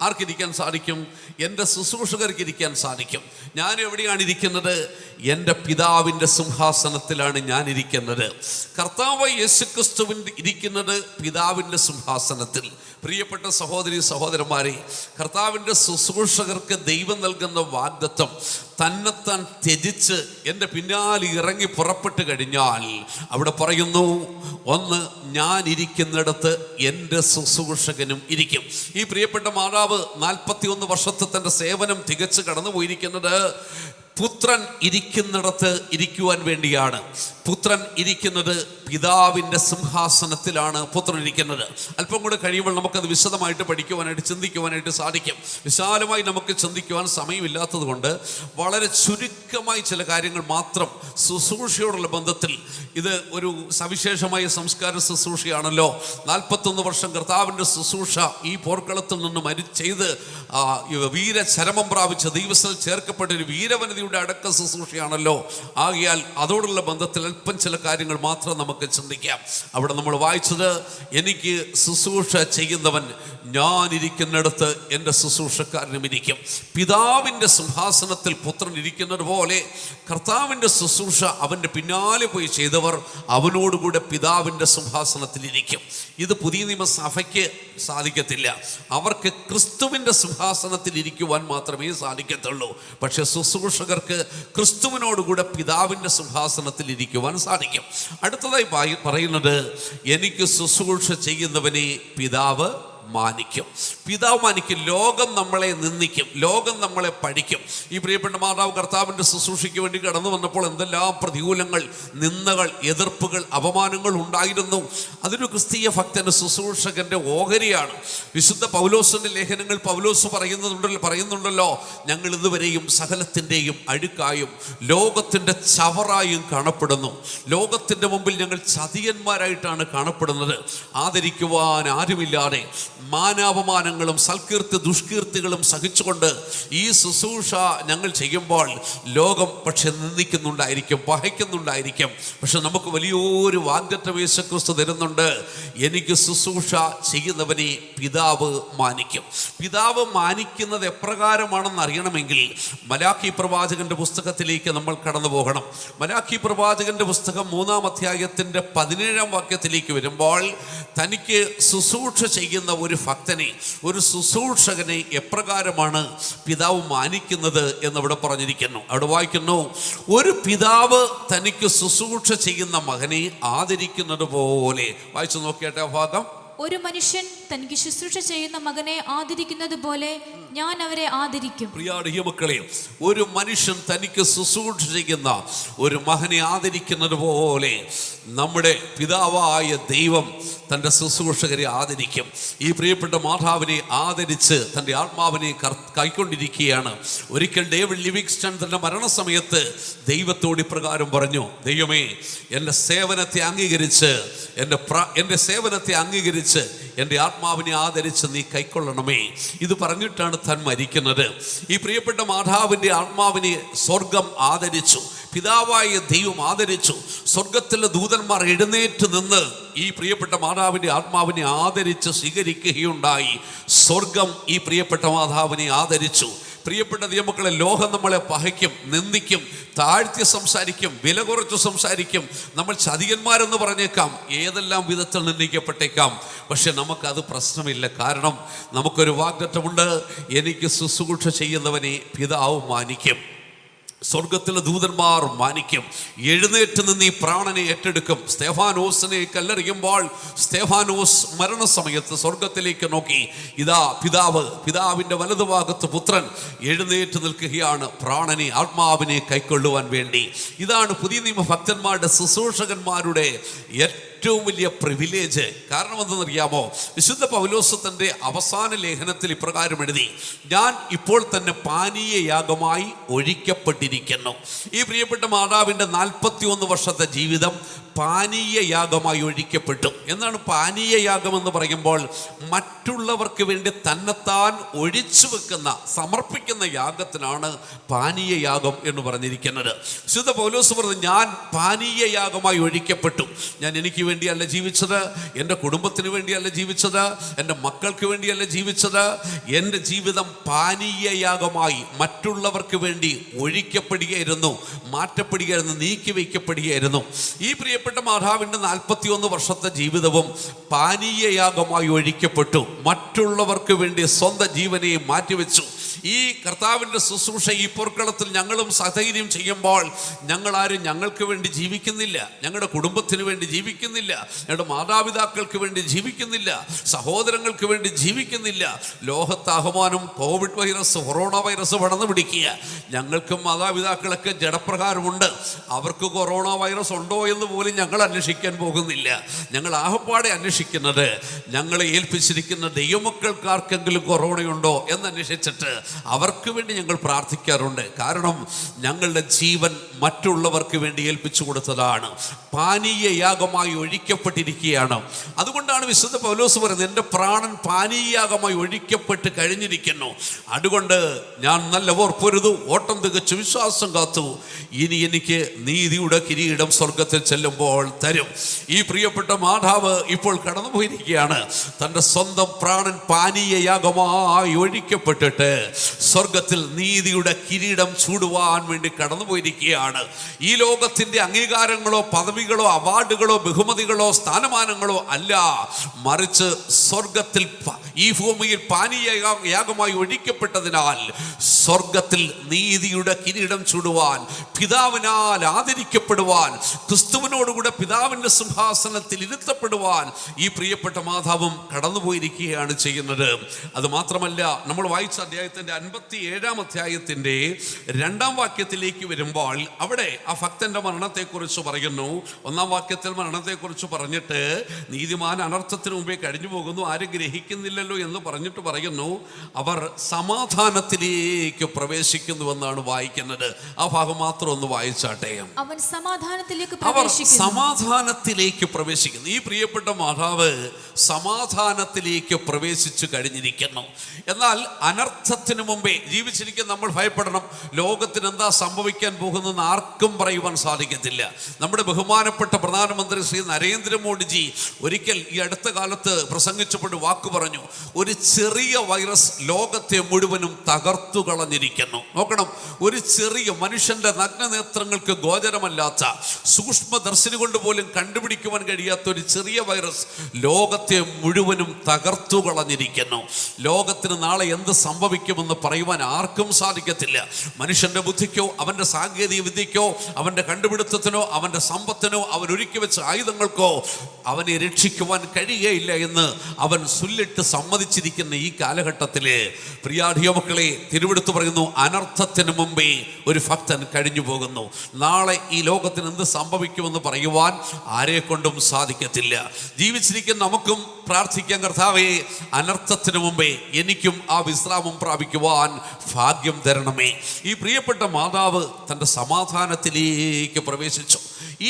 ആർക്കിരിക്കാൻ സാധിക്കും? എൻ്റെ ശുശ്രൂഷകർക്ക് ഇരിക്കാൻ സാധിക്കും. ഞാൻ എവിടെയാണ് ഇരിക്കുന്നത്? എൻ്റെ പിതാവിൻ്റെ സിംഹാസനത്തിലാണ് ഞാൻ ഇരിക്കുന്നത്. കർത്താവ് യേശുക്രിസ്തുവിൻ്റെ ഇരിക്കുന്നത് പിതാവിൻ്റെ സിംഹാസനത്തിൽ. പ്രിയപ്പെട്ട സഹോദരി സഹോദരന്മാരെ, കർത്താവിൻ്റെ ശുശ്രൂഷകർക്ക് ദൈവം നൽകുന്ന വാഗ്ദത്തം, തന്നെത്താൻ ത്യജിച്ച് എൻ്റെ പിന്നാലെ ഇറങ്ങി പുറപ്പെട്ട് കഴിഞ്ഞാൽ അവിടെ പറയുന്നു, ഒന്ന്, ഞാൻ ഇരിക്കുന്നിടത്ത് എൻ്റെ ശുശ്രൂഷകനും ഇരിക്കും. ഈ പ്രിയപ്പെട്ട മാതാവ് 41 വർഷത്തെ തൻ്റെ സേവനം തികച്ച് കടന്നു പോയിരിക്കുന്നത് പുത്രൻ ഇരിക്കുന്നിടത്ത് ഇരിക്കുവാൻ വേണ്ടിയാണ്. പുത്രൻ ഇരിക്കുന്നത് പിതാവിൻ്റെ സിംഹാസനത്തിലാണ് പുത്രൻ ഇരിക്കുന്നത്. അല്പം കൂടെ കഴിയുമ്പോൾ നമുക്കത് വിശദമായിട്ട് പഠിക്കുവാനായിട്ട് ചിന്തിക്കുവാനായിട്ട് സാധിക്കും. വിശാലമായി നമുക്ക് ചിന്തിക്കുവാൻ സമയമില്ലാത്തത് കൊണ്ട് വളരെ ചുരുക്കമായി ചില കാര്യങ്ങൾ മാത്രം ശുശ്രൂഷയോടുള്ള ബന്ധത്തിൽ, ഇത് ഒരു സവിശേഷമായ സംസ്കാര ശുശ്രൂഷയാണല്ലോ. 41 വർഷം കർത്താവിൻ്റെ ശുശ്രൂഷ ഈ പോർക്കളത്തിൽ നിന്ന് ചെയ്ത് വീരചരമം പ്രാപിച്ച ദൈവത്തിൽ ചേർക്കപ്പെട്ട ഒരു വീരവനിതയുടെ അടക്ക ശുശ്രൂഷയാണല്ലോ. ആകയാൽ അതോടുള്ള ബന്ധത്തിൽ അല്പം ചില കാര്യങ്ങൾ മാത്രം നമുക്ക് ചിന്തിക്കാം. അവിടെ നമ്മൾ വായിച്ചത്, എനിക്ക് ശുശ്രൂഷ ചെയ്യുന്നവൻ ഞാനിരിക്കുന്നിടത്ത് എൻ്റെ ശുശ്രൂഷക്കാരനും ഇരിക്കും. പിതാവിൻ്റെ സിംഹാസനത്തിൽ പുത്രൻ ഇരിക്കുന്നത് പോലെ കർത്താവിൻ്റെ ശുശ്രൂഷ അവൻ്റെ പിന്നാലെ പോയി ചെയ്തവർ അവനോടുകൂടെ പിതാവിൻ്റെ സിംഹാസനത്തിൽ ഇരിക്കും. ഇത് പുതിയ നിയമസഭയ്ക്ക് സാധിക്കത്തില്ല. അവർക്ക് ക്രിസ്തുവിൻ്റെ സിംഹാസനത്തിൽ ഇരിക്കുവാൻ മാത്രമേ സാധിക്കത്തുള്ളൂ. പക്ഷെ ശുശ്രൂഷകർക്ക് ക്രിസ്തുവിനോടുകൂടെ പിതാവിൻ്റെ സിംഹാസനത്തിൽ ഇരിക്കുവാൻ സാധിക്കും. അടുത്തതായി പറയുന്നത്, എനിക്ക് ശുശ്രൂഷ ചെയ്യുന്നവനെ പിതാവ് മാനിക്കും. പിതാവ് മാനിക്കും. ലോകം നമ്മളെ നിന്ദിക്കും, ലോകം നമ്മളെ പഠിക്കും. ഈ പ്രിയപ്പെട്ട മാതാവ് കർത്താവിൻ്റെ ശുശ്രൂഷയ്ക്ക് വേണ്ടി കടന്നു വന്നപ്പോൾ എന്തെല്ലാം പ്രതികൂലങ്ങൾ, നിന്ദകൾ, എതിർപ്പുകൾ, അപമാനങ്ങൾ ഉണ്ടായിരുന്നു. അതൊരു ക്രിസ്തീയ ഭക്തന്, ശുശ്രൂഷകന്റെ ഓഹരിയാണ്. വിശുദ്ധ പൗലോസിന്റെ ലേഖനങ്ങൾ പൗലോസ് പറയുന്നുണ്ടല്ലോ, ഞങ്ങൾ ഇതുവരെയും സകലത്തിൻ്റെയും അഴുക്കായും ലോകത്തിൻ്റെ ചവറായും കാണപ്പെടുന്നു. ലോകത്തിൻ്റെ മുമ്പിൽ ഞങ്ങൾ ചതിയന്മാരായിട്ടാണ് കാണപ്പെടുന്നത്. ആദരിക്കുവാൻ ആരുമില്ലാതെ മാനാപമാനങ്ങളും സൽകീർത്തി ദുഷ്കീർത്തികളും സഹിച്ചുകൊണ്ട് ഈ ശുശ്രൂഷ ഞങ്ങൾ ചെയ്യുമ്പോൾ ലോകം പക്ഷെ നിന്ദിക്കുന്നുണ്ടായിരിക്കും, പകയ്ക്കുന്നുണ്ടായിരിക്കും. പക്ഷെ നമുക്ക് വലിയൊരു വാഗ്ദത്തം യേശുക്രിസ്തു തരുന്നുണ്ട്, എനിക്ക് ശുശ്രൂഷ ചെയ്യുന്നവനെ പിതാവ് മാനിക്കും. പിതാവ് മാനിക്കുന്നത് എപ്രകാരമാണെന്ന് അറിയണമെങ്കിൽ മലാക്കി പ്രവാചകന്റെ പുസ്തകത്തിലേക്ക് നമ്മൾ കടന്നു പോകണം. മലാക്കി പ്രവാചകന്റെ പുസ്തകം 3-ാം അധ്യായത്തിൻ്റെ 17-ാം വാക്യത്തിലേക്ക് വരുമ്പോൾ, തനിക്ക് ശുശ്രൂഷ ചെയ്യുന്ന ഒരു ഭക്തനെ, ഒരു ശുശ്രൂഷകനെ എപ്രകാരമാണ് പിതാവ് മാനിക്കുന്നത് എന്നവിടെ പറഞ്ഞിരിക്കുന്നു. അവിടെ വായിക്കുന്നു, ഒരു പിതാവ് തനിക്ക് ശുശ്രൂഷ ചെയ്യുന്ന മകനെ ആദരിക്കുന്നത് പോലെ. വായിച്ചു നോക്കിയാട്ടെ ആ ഭാഗം. ഒരു മനുഷ്യൻ തനിക്ക് ശുശ്രൂഷ ചെയ്യുന്ന മകനെ ആദരിക്കുന്നത് പോലെ ഞാൻ അവരെ ആദരിക്കും. പ്രിയ മക്കളെ, ഒരു മനുഷ്യൻ തനിക്ക് ശുശ്രൂഷ ചെയ്യുന്ന ഒരു മകനെ ആദരിക്കുന്നത് പോലെ നമ്മുടെ പിതാവായ ദൈവം തൻ്റെ ശുശ്രൂഷകരെ ആദരിക്കും. ഈ പ്രിയപ്പെട്ട മാതാവിനെ ആദരിച്ച് തൻ്റെ ആത്മാവിനെ കൈക്കൊണ്ടിരിക്കുകയാണ്. ഒരിക്കൽ ഡേവിഡ് ലിവിങ്സ്റ്റൺ തൻ്റെ മരണസമയത്ത് ദൈവത്തോട് ഇപ്രകാരം പറഞ്ഞു, ദൈവമേ, എൻ്റെ സേവനത്തെ അംഗീകരിച്ച് എൻ്റെ ആത്മാവിനെ ആദരിച്ച് നീ കൈക്കൊള്ളണമേ. ഇത് പറഞ്ഞിട്ടാണ് താൻ മരിക്കുന്നത്. ഈ പ്രിയപ്പെട്ട മാതാവിൻ്റെ ആത്മാവിനെ സ്വർഗം ആദരിച്ചു, പിതാവായ ദൈവം ആദരിച്ചു. സ്വർഗത്തിലെ ദൂതന്മാർ എഴുന്നേറ്റ് നിന്ന് ഈ പ്രിയപ്പെട്ട മാതാവിൻ്റെ ആത്മാവിനെ ആദരിച്ച് സ്വീകരിക്കുകയുണ്ടായി. സ്വർഗം ഈ പ്രിയപ്പെട്ട മാതാവിനെ ആദരിച്ചു. പ്രിയപ്പെട്ട ദൈവമക്കളെ, ലോകം നമ്മളെ പകയ്ക്കും, നിന്ദിക്കും, താഴ്ത്തി സംസാരിക്കും, വില കുറച്ച് സംസാരിക്കും. നമ്മൾ ചതിയന്മാരെന്ന് പറഞ്ഞേക്കാം, ഏതെല്ലാം വിധത്തിൽ നിന്ദിക്കപ്പെട്ടേക്കാം. പക്ഷെ നമുക്കത് പ്രശ്നമില്ല. കാരണം നമുക്കൊരു വാഗ്ദത്തമുണ്ട്, എനിക്ക് ശുശ്രൂഷ ചെയ്യുന്നവനെ പിതാവ് മാനിക്കും. സ്വർഗത്തിലെ ദൂതന്മാർ മാനിക്കും. എഴുന്നേറ്റ് നിന്ന് ഈ പ്രാണനെ ഏറ്റെടുക്കും. സ്തെഫാനോസിനെ കല്ലെറിയുമ്പോൾ സ്തെഫാനോസ് മരണസമയത്ത് സ്വർഗത്തിലേക്ക് നോക്കി, ഇതാ പിതാവിൻ്റെ വലതുഭാഗത്ത് പുത്രൻ എഴുന്നേറ്റ് നിൽക്കുകയാണ്, പ്രാണനെ, ആത്മാവിനെ കൈക്കൊള്ളുവാൻ വേണ്ടി. ഇതാണ് പുതിയ നിയമ ഭക്തന്മാരുടെ, ശുശ്രൂഷകന്മാരുടെ ഏറ്റവും വലിയ പ്രിവിലേജ്. കാരണം എന്തെന്നറിയാമോ? വിശുദ്ധ പൗലോസ് തൻ്റെ അവസാന ലേഖനത്തിൽ ഇപ്രകാരം എഴുതി, ഞാൻ ഇപ്പോൾ തന്നെ പാനീയയാഗമായി ഒഴിക്കപ്പെട്ടിരിക്കുന്നു. ഈ പ്രിയപ്പെട്ട മാതാവിൻ്റെ 41 വർഷത്തെ ജീവിതം പാനീയയാഗമായി ഒഴിക്കപ്പെട്ടു. എന്നാണ് പാനീയയാഗം എന്ന് പറയുമ്പോൾ? മറ്റുള്ളവർക്ക് വേണ്ടി തന്നെത്താൻ ഒഴിച്ചു വെക്കുന്ന, സമർപ്പിക്കുന്ന യാഗത്തിനാണ് പാനീയയാഗം എന്ന് പറഞ്ഞിരിക്കുന്നത്. വിശുദ്ധ പൗലോസ് പറഞ്ഞു, ഞാൻ പാനീയയാഗമായി ഒഴിക്കപ്പെട്ടു. ഞാൻ എനിക്ക് വേണ്ടിയല്ല ജീവിച്ചത്, എൻ്റെ കുടുംബത്തിന് വേണ്ടിയല്ല ജീവിച്ചത്, എൻ്റെ മക്കൾക്ക് വേണ്ടിയല്ല ജീവിച്ചത്. എൻ്റെ ജീവിതം പാനീയയാഗമായി മറ്റുള്ളവർക്ക് വേണ്ടി ഒഴിക്കപ്പെടുകയായിരുന്നു, മാറ്റപ്പെടുകയായിരുന്നു, നീക്കി വയ്ക്കപ്പെടുകയായിരുന്നു. ഈ പ്രിയപ്പെട്ട മാതാവിൻ്റെ 41 വർഷത്തെ ജീവിതവും പാനീയയാഗമായി ഒഴിക്കപ്പെട്ടു. മറ്റുള്ളവർക്ക് വേണ്ടി സ്വന്തം ജീവനെ മാറ്റിവെച്ചു. ഈ കർത്താവിൻ്റെ ശുശ്രൂഷ ഈ പൊർക്കളത്തിൽ ഞങ്ങളും സധൈര്യം ചെയ്യുമ്പോൾ ഞങ്ങളാരും ഞങ്ങൾക്ക് വേണ്ടി ജീവിക്കുന്നില്ല, ഞങ്ങളുടെ കുടുംബത്തിന് വേണ്ടി ജീവിക്കുന്നില്ല, ഞങ്ങളുടെ മാതാപിതാക്കൾക്ക് വേണ്ടി ജീവിക്കുന്നില്ല, സഹോദരങ്ങൾക്ക് വേണ്ടി ജീവിക്കുന്നില്ല. ലോകത്താഹ്വാനം കോവിഡ് വൈറസ്, കൊറോണ വൈറസ് പടർന്നു പിടിക്കുക. ഞങ്ങൾക്കും മാതാപിതാക്കളൊക്കെ ജഡപ്രകാരമുണ്ട്. അവർക്ക് കൊറോണ വൈറസ് ഉണ്ടോ എന്ന് പോലും ഞങ്ങൾ അന്വേഷിക്കാൻ പോകുന്നില്ല. ഞങ്ങൾ ആഹപ്പാടെ അന്വേഷിക്കുന്നത് ഞങ്ങളെ ഏൽപ്പിച്ചിരിക്കുന്ന ദൈവമക്കൾക്കാർക്കെങ്കിലും കൊറോണയുണ്ടോ എന്നന്വേഷിച്ചിട്ട് അവർക്ക് വേണ്ടി ഞങ്ങൾ പ്രാർത്ഥിക്കാറുണ്ട്. കാരണം ഞങ്ങളുടെ ജീവൻ മറ്റുള്ളവർക്ക് വേണ്ടി ഏൽപ്പിച്ചു കൊടുത്തതാണ്, പാനീയ യാഗമായി ഒഴിക്കപ്പെട്ടിരിക്കുകയാണ്. അതുകൊണ്ടാണ് വിശുദ്ധ പൗലോസ് പറയുന്നത്, എൻ്റെ പ്രാണൻ പാനീയയാഗമായി ഒഴിക്കപ്പെട്ട് കഴിഞ്ഞിരിക്കുന്നു. അതുകൊണ്ട് ഞാൻ നല്ല പൊരുതു, ഓട്ടം തികച്ചു, വിശ്വാസം കാത്തു. ഇനി എനിക്ക് നീതിയുടെ കിരീടം സ്വർഗത്തിൽ ചെല്ലുമ്പോൾ തരും. ഈ പ്രിയപ്പെട്ട മാതാവ് ഇപ്പോൾ കടന്നുപോയിരിക്കുകയാണ്. തൻ്റെ സ്വന്തം പ്രാണൻ പാനീയയാഗമായി ഒഴിക്കപ്പെട്ടിട്ട് സ്വർഗത്തിൽ നീതിയുടെ കിരീടം ചൂടുവാൻ വേണ്ടി കടന്നുപോയിരിക്കുകയാണ്. ഈ ലോകത്തിൻ്റെ അംഗീകാരങ്ങളോ പദവികളോ അവാർഡുകളോ ബഹുമതികളോ സ്ഥാനമാനങ്ങളോ അല്ല, മറിച്ച് സ്വർഗത്തിൽ ഈ ഭൂമിയിൽ പാനീയയാഗമായി ഒഴിക്കപ്പെട്ടതിനാൽ സ്വർഗത്തിൽ നീതിയുടെ കിരീടം ചൂടുവാൻ, പിതാവിനാൽ ആദരിക്കപ്പെടുവാൻ, ക്രിസ്തുവിനോടുകൂടെ പിതാവിൻ്റെ സിംഹാസനത്തിൽ ഇരുത്തപ്പെടുവാൻ ഈ പ്രിയപ്പെട്ട മാതാവും കടന്നുപോയിരിക്കുകയാണ് ചെയ്യുന്നത്. അത് മാത്രമല്ല, നമ്മൾ വായിച്ച അധ്യായത്തിൻ്റെ 57-ാം അധ്യായത്തിൻ്റെ 2-ാം വാക്യത്തിലേക്ക് വരുമ്പോൾ അവിടെ ആ ഭക്തന്റെ മരണത്തെക്കുറിച്ച് പറയുന്നു. 1-ാം വാക്യത്തിൽ മരണത്തെക്കുറിച്ച് പറഞ്ഞിട്ട് നീതിമാൻ അനർത്ഥത്തിന് മുമ്പേ കഴിഞ്ഞു പോകുന്നു, ആരും ഗ്രഹിക്കുന്നില്ലല്ലോ എന്ന് പറഞ്ഞിട്ട് പറയുന്നു, അവർ സമാധാനത്തിലേക്ക് പ്രവേശിക്കുന്നുവെന്നാണ് വായിക്കുന്നത്. ആ ഭാഗം മാത്രം ഒന്ന് വായിച്ചാട്ടെ. അവൻ സമാധാനത്തിലേക്ക് പ്രവേശിക്കുന്നു. ഈ പ്രിയപ്പെട്ട മാതാവ് സമാധാനത്തിലേക്ക് പ്രവേശിച്ചു കഴിഞ്ഞിരിക്കുന്നു. എന്നാൽ അനർത്ഥത്തിന് മുമ്പേ ജീവിച്ചിരിക്കുന്ന നമ്മൾ ഭയപ്പെടണം. ലോകത്തിന് എന്താ സംഭവിക്കാൻ പോകുന്നതെന്ന് ആർക്കും പറയുവാൻ സാധിക്കത്തില്ല. നമ്മുടെ ബഹുമാനപ്പെട്ട പ്രധാനമന്ത്രി ശ്രീ നരേന്ദ്രമോദിജി ഒരിക്കൽ ഈ അടുത്ത കാലത്ത് പ്രസംഗിച്ചപ്പോൾ വാക്ക് പറഞ്ഞു, ഒരു ചെറിയ വൈറസ് ലോകത്തെ മുഴുവനും തകർത്തു കളഞ്ഞിരിക്കുന്നു. നോക്കണം, ഒരു ചെറിയ മനുഷ്യന്റെ നഗ്നനേത്രങ്ങൾക്ക് ഗോചരമല്ലാത്ത, സൂക്ഷ്മദർശിനി കൊണ്ട് പോലും കണ്ടുപിടിക്കുവാൻ കഴിയാത്ത ഒരു ചെറിയ വൈറസ് ലോകത്തെ മുഴുവനും തകർത്തു കളഞ്ഞിരിക്കുന്നു. ലോകത്തിന് നാളെ എന്ത് സംഭവിക്കുമെന്ന് പറയുവാൻ ആർക്കും സാധിക്കത്തില്ല. മനുഷ്യന്റെ ബുദ്ധിക്കോ അവന്റെ സാങ്കേതിക വിദ്യക്കോ അവന്റെ കണ്ടുപിടുത്തത്തിനോ അവന്റെ സമ്പത്തിനോ അവൻ ഒരുക്കി വെച്ച ആയുധങ്ങൾക്കോ അവനെ രക്ഷിക്കുവാൻ കഴിയുകയില്ല എന്ന് അവൻ സുല്ലിട്ട് സമ്മതിച്ചിരിക്കുന്ന ഈ കാലഘട്ടത്തില് പ്രിയാധിയ മക്കളെ, തിരുവെടുത്ത് പറയുന്നു, അനർത്ഥത്തിന് മുമ്പേ ഒരു ഭക്തൻ കഴിഞ്ഞു പോകുന്നു. നാളെ ഈ ലോകത്തിന് എന്ത് സംഭവിക്കുമെന്ന് പറയുവാൻ ആരെ കൊണ്ടും സാധിക്കത്തില്ല. ജീവിച്ചിരിക്കുന്ന നമുക്കും പ്രാർത്ഥിക്കാൻ, കർത്താവേ, അനർത്ഥത്തിന് മുമ്പേ എനിക്കും ആ വിശ്രാമം പ്രാപിക്കുവാൻ ഭാഗ്യം തരണമേ. ഈ പ്രിയപ്പെട്ട മാതാവ് തൻ്റെ സമാധാനത്തിലേക്ക് പ്രവേശിച്ചു.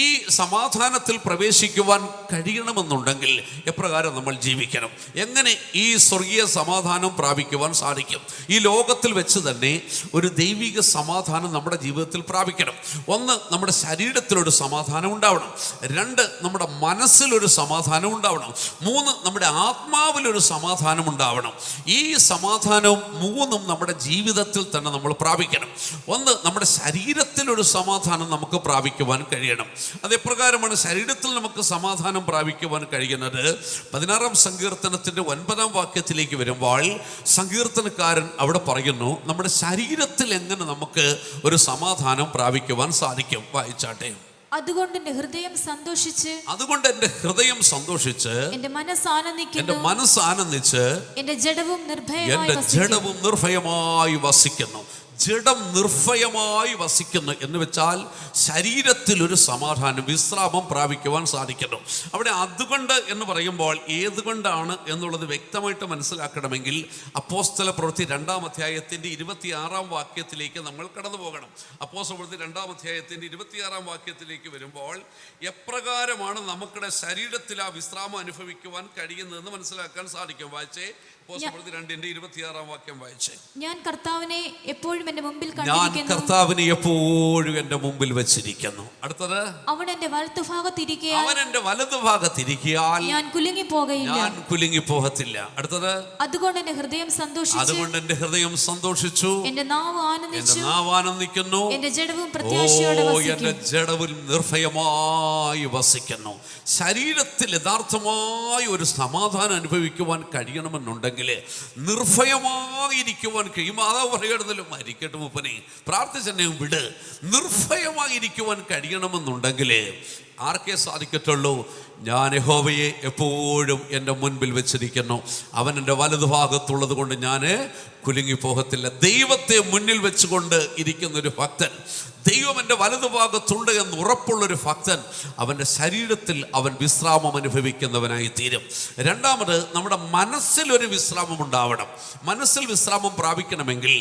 ഈ സമാധാനത്തിൽ പ്രവേശിക്കുവാൻ കഴിയണമെന്നുണ്ടെങ്കിൽ എപ്രകാരം നമ്മൾ ജീവിക്കണം, എങ്ങനെ ഈ സ്വർഗീയ സമാധാനം പ്രാപിക്കുവാൻ സാധിക്കും? ഈ ലോകത്തിൽ വെച്ച് തന്നെ ഒരു ദൈവിക സമാധാനം നമ്മുടെ ജീവിതത്തിൽ പ്രാപിക്കണം. 1, നമ്മുടെ ശരീരത്തിലൊരു സമാധാനം ഉണ്ടാവണം. 2, നമ്മുടെ മനസ്സിലൊരു സമാധാനം ഉണ്ടാവണം. 3, നമ്മുടെ ആത്മാവിലൊരു സമാധാനം ഉണ്ടാവണം. ഈ സമാധാനവും 3ഉം നമ്മുടെ ജീവിതത്തിൽ തന്നെ നമ്മൾ പ്രാപിക്കണം. 1, നമ്മുടെ ശരീരത്തിലൊരു സമാധാനം നമുക്ക് പ്രാപിക്കുവാൻ കഴിയണം. അതെപ്രകാരമാണ് ശരീരത്തിൽ നമുക്ക് സമാധാനം പ്രാപിക്കുവാൻ കഴിയുന്നത്? 16-ാം സങ്കീർത്തനത്തിൻ്റെ 9-ാം വാക്യത്തിലേക്ക് വരുമ്പോൾ സങ്കീർത്തനക്കാരൻ അവിടെ പറയുന്നു, നമ്മുടെ ശരീരത്തിൽ എങ്ങനെ നമുക്ക് ഒരു സമാധാനം പ്രാപിക്കുവാൻ സാധിക്കും? വായിച്ചാട്ടെ. അതുകൊണ്ട് എൻ്റെ ഹൃദയം സന്തോഷിച്ച് എൻ്റെ മനസ്സ് ആനന്ദിച്ച് എൻ്റെ ജഡവും നിർഭയമായി വസിക്കുന്നു. ജഡം നിർഭയമായി വസിക്കുന്നു എന്ന് വെച്ചാൽ ശരീരത്തിൽ ഒരു സമാധാനം, വിശ്രാമം പ്രാപിക്കുവാൻ സാധിക്കുന്നു. അവിടെ അതുകൊണ്ട് എന്ന് പറയുമ്പോൾ ഏതുകൊണ്ടാണ് എന്നുള്ളത് വ്യക്തമായിട്ട് മനസ്സിലാക്കണമെങ്കിൽ അപ്പോസ്തല പ്രവൃത്തി 2-ാം അധ്യായത്തിൻ്റെ 26-ാം വാക്യത്തിലേക്ക് നമ്മൾ കടന്നു പോകണം. അപ്പോസ്തല പ്രവൃത്തി 2-ാം അധ്യായത്തിൻ്റെ 26-ാം വാക്യത്തിലേക്ക് വരുമ്പോൾ എപ്രകാരമാണ് നമുക്കിടെ ശരീരത്തിൽ ആ വിശ്രാമം അനുഭവിക്കുവാൻ കഴിയുന്നതെന്ന് മനസ്സിലാക്കാൻ സാധിക്കും. വായിച്ചേ, അപ്പോസ്തല പ്രവൃത്തി 2-ന്റെ 26-ാം വാക്യം വായിച്ചേ. ഞാൻ കർത്താവിനെ എപ്പോഴും എപ്പോഴും എന്റെ മുമ്പിൽ ഞാൻ കണ്ടിരിക്കുന്നു. കർത്താവിനെ എപ്പോഴും എന്റെ മുമ്പിൽ വെച്ചിരിക്കുന്നു. അടുത്തത്, അവൻ എന്റെ വലത്തുഭാഗത്തിരിക്കയാൽ അവൻ എന്റെ വലതുഭാഗത്തിരിക്കയാൽ ഞാൻ കുലുങ്ങിപ്പോകയില്ല. ഞാൻ കുലുങ്ങിപ്പോകത്തില്ല. അടുത്തത്, അതുകൊണ്ട് എന്റെ ഹൃദയം സന്തോഷിച്ചു. അതുകൊണ്ട് എന്റെ ഹൃദയം സന്തോഷിച്ചു, എന്റെ നാവ് എന്റെ ആനന്ദിച്ചു. നാവ് ആനന്ദിക്കുന്നു. എന്റെ ജഡവും പ്രത്യാശയോടെ എന്റെ വസിക്കും. ജഡവിൽ നിർഭയമായി വസിക്കുന്നു. ശരീരത്തിൽ യഥാർത്ഥമായ ഒരു സമാധാനം അനുഭവിക്കുവാൻ കഴിയണമെന്നുണ്ടെങ്കിൽ നിർഭയമായിരിക്കുവാൻ കഴിയും. അതാ പറയുന്നല്ലോ, മരിക്കട്ടെ മുപ്പനെ പ്രാർത്ഥിച്ചെന്നെയും വിട്. നിർഭയമായിരിക്കുവാൻ കഴിയണമെന്നുണ്ടെങ്കിൽ ആർക്കേ സാധിക്കത്തുള്ളൂ? ഞാൻ യഹോവയെ എപ്പോഴും എൻ്റെ മുൻപിൽ വെച്ചിരിക്കുന്നു, അവൻ എൻ്റെ വലതുഭാഗത്തുള്ളത് കൊണ്ട് ഞാൻ കുലുങ്ങിപ്പോകത്തില്ല. ദൈവത്തെ മുന്നിൽ വെച്ചുകൊണ്ട് ഇരിക്കുന്നൊരു ഭക്തൻ, ദൈവം എൻ്റെ വലതുഭാഗത്തുണ്ട് എന്ന് ഉറപ്പുള്ളൊരു ഭക്തൻ, അവൻ്റെ ശരീരത്തിൽ അവൻ വിശ്രാമം അനുഭവിക്കുന്നവനായി തീരും. രണ്ടാമത്, നമ്മുടെ മനസ്സിലൊരു വിശ്രാമം ഉണ്ടാവണം. മനസ്സിൽ വിശ്രാമം പ്രാപിക്കണമെങ്കിൽ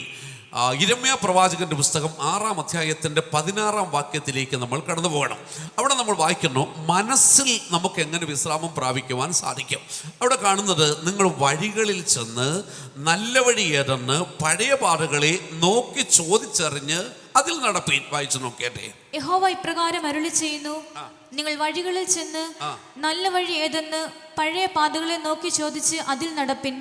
യിരെമ്യാ പ്രവാചകന്റെ പുസ്തകം 6-ാം അധ്യായത്തിൻ്റെ 16-ാം വാക്യത്തിലേക്ക് നമ്മൾ കടന്നു പോകണം. അവിടെ നമ്മൾ വായിക്കുന്നു, മനസ്സിൽ നമുക്ക് എങ്ങനെ വിശ്രാമം പ്രാപിക്കുവാൻ സാധിക്കും. അവിടെ കാണുന്നത്, നിങ്ങൾ വഴികളിൽ ചെന്ന് നല്ല വഴി ഏതെന്ന് പഴയ പാതകളെ നോക്കി ചോദിച്ചറിഞ്ഞ് അതിൽ നടപ്പീൻ. വായിച്ചു നോക്കിയട്ടെ. യഹോവ ഇപ്രകാരം അരുളി ചെയ്യുന്നു, നിങ്ങൾ വഴികളിൽ ചെന്ന് നല്ല വഴി ഏതെന്ന് പഴയ പാതകളെ നോക്കി ചോദിച്ച് അതിൽ നടപ്പിൻ.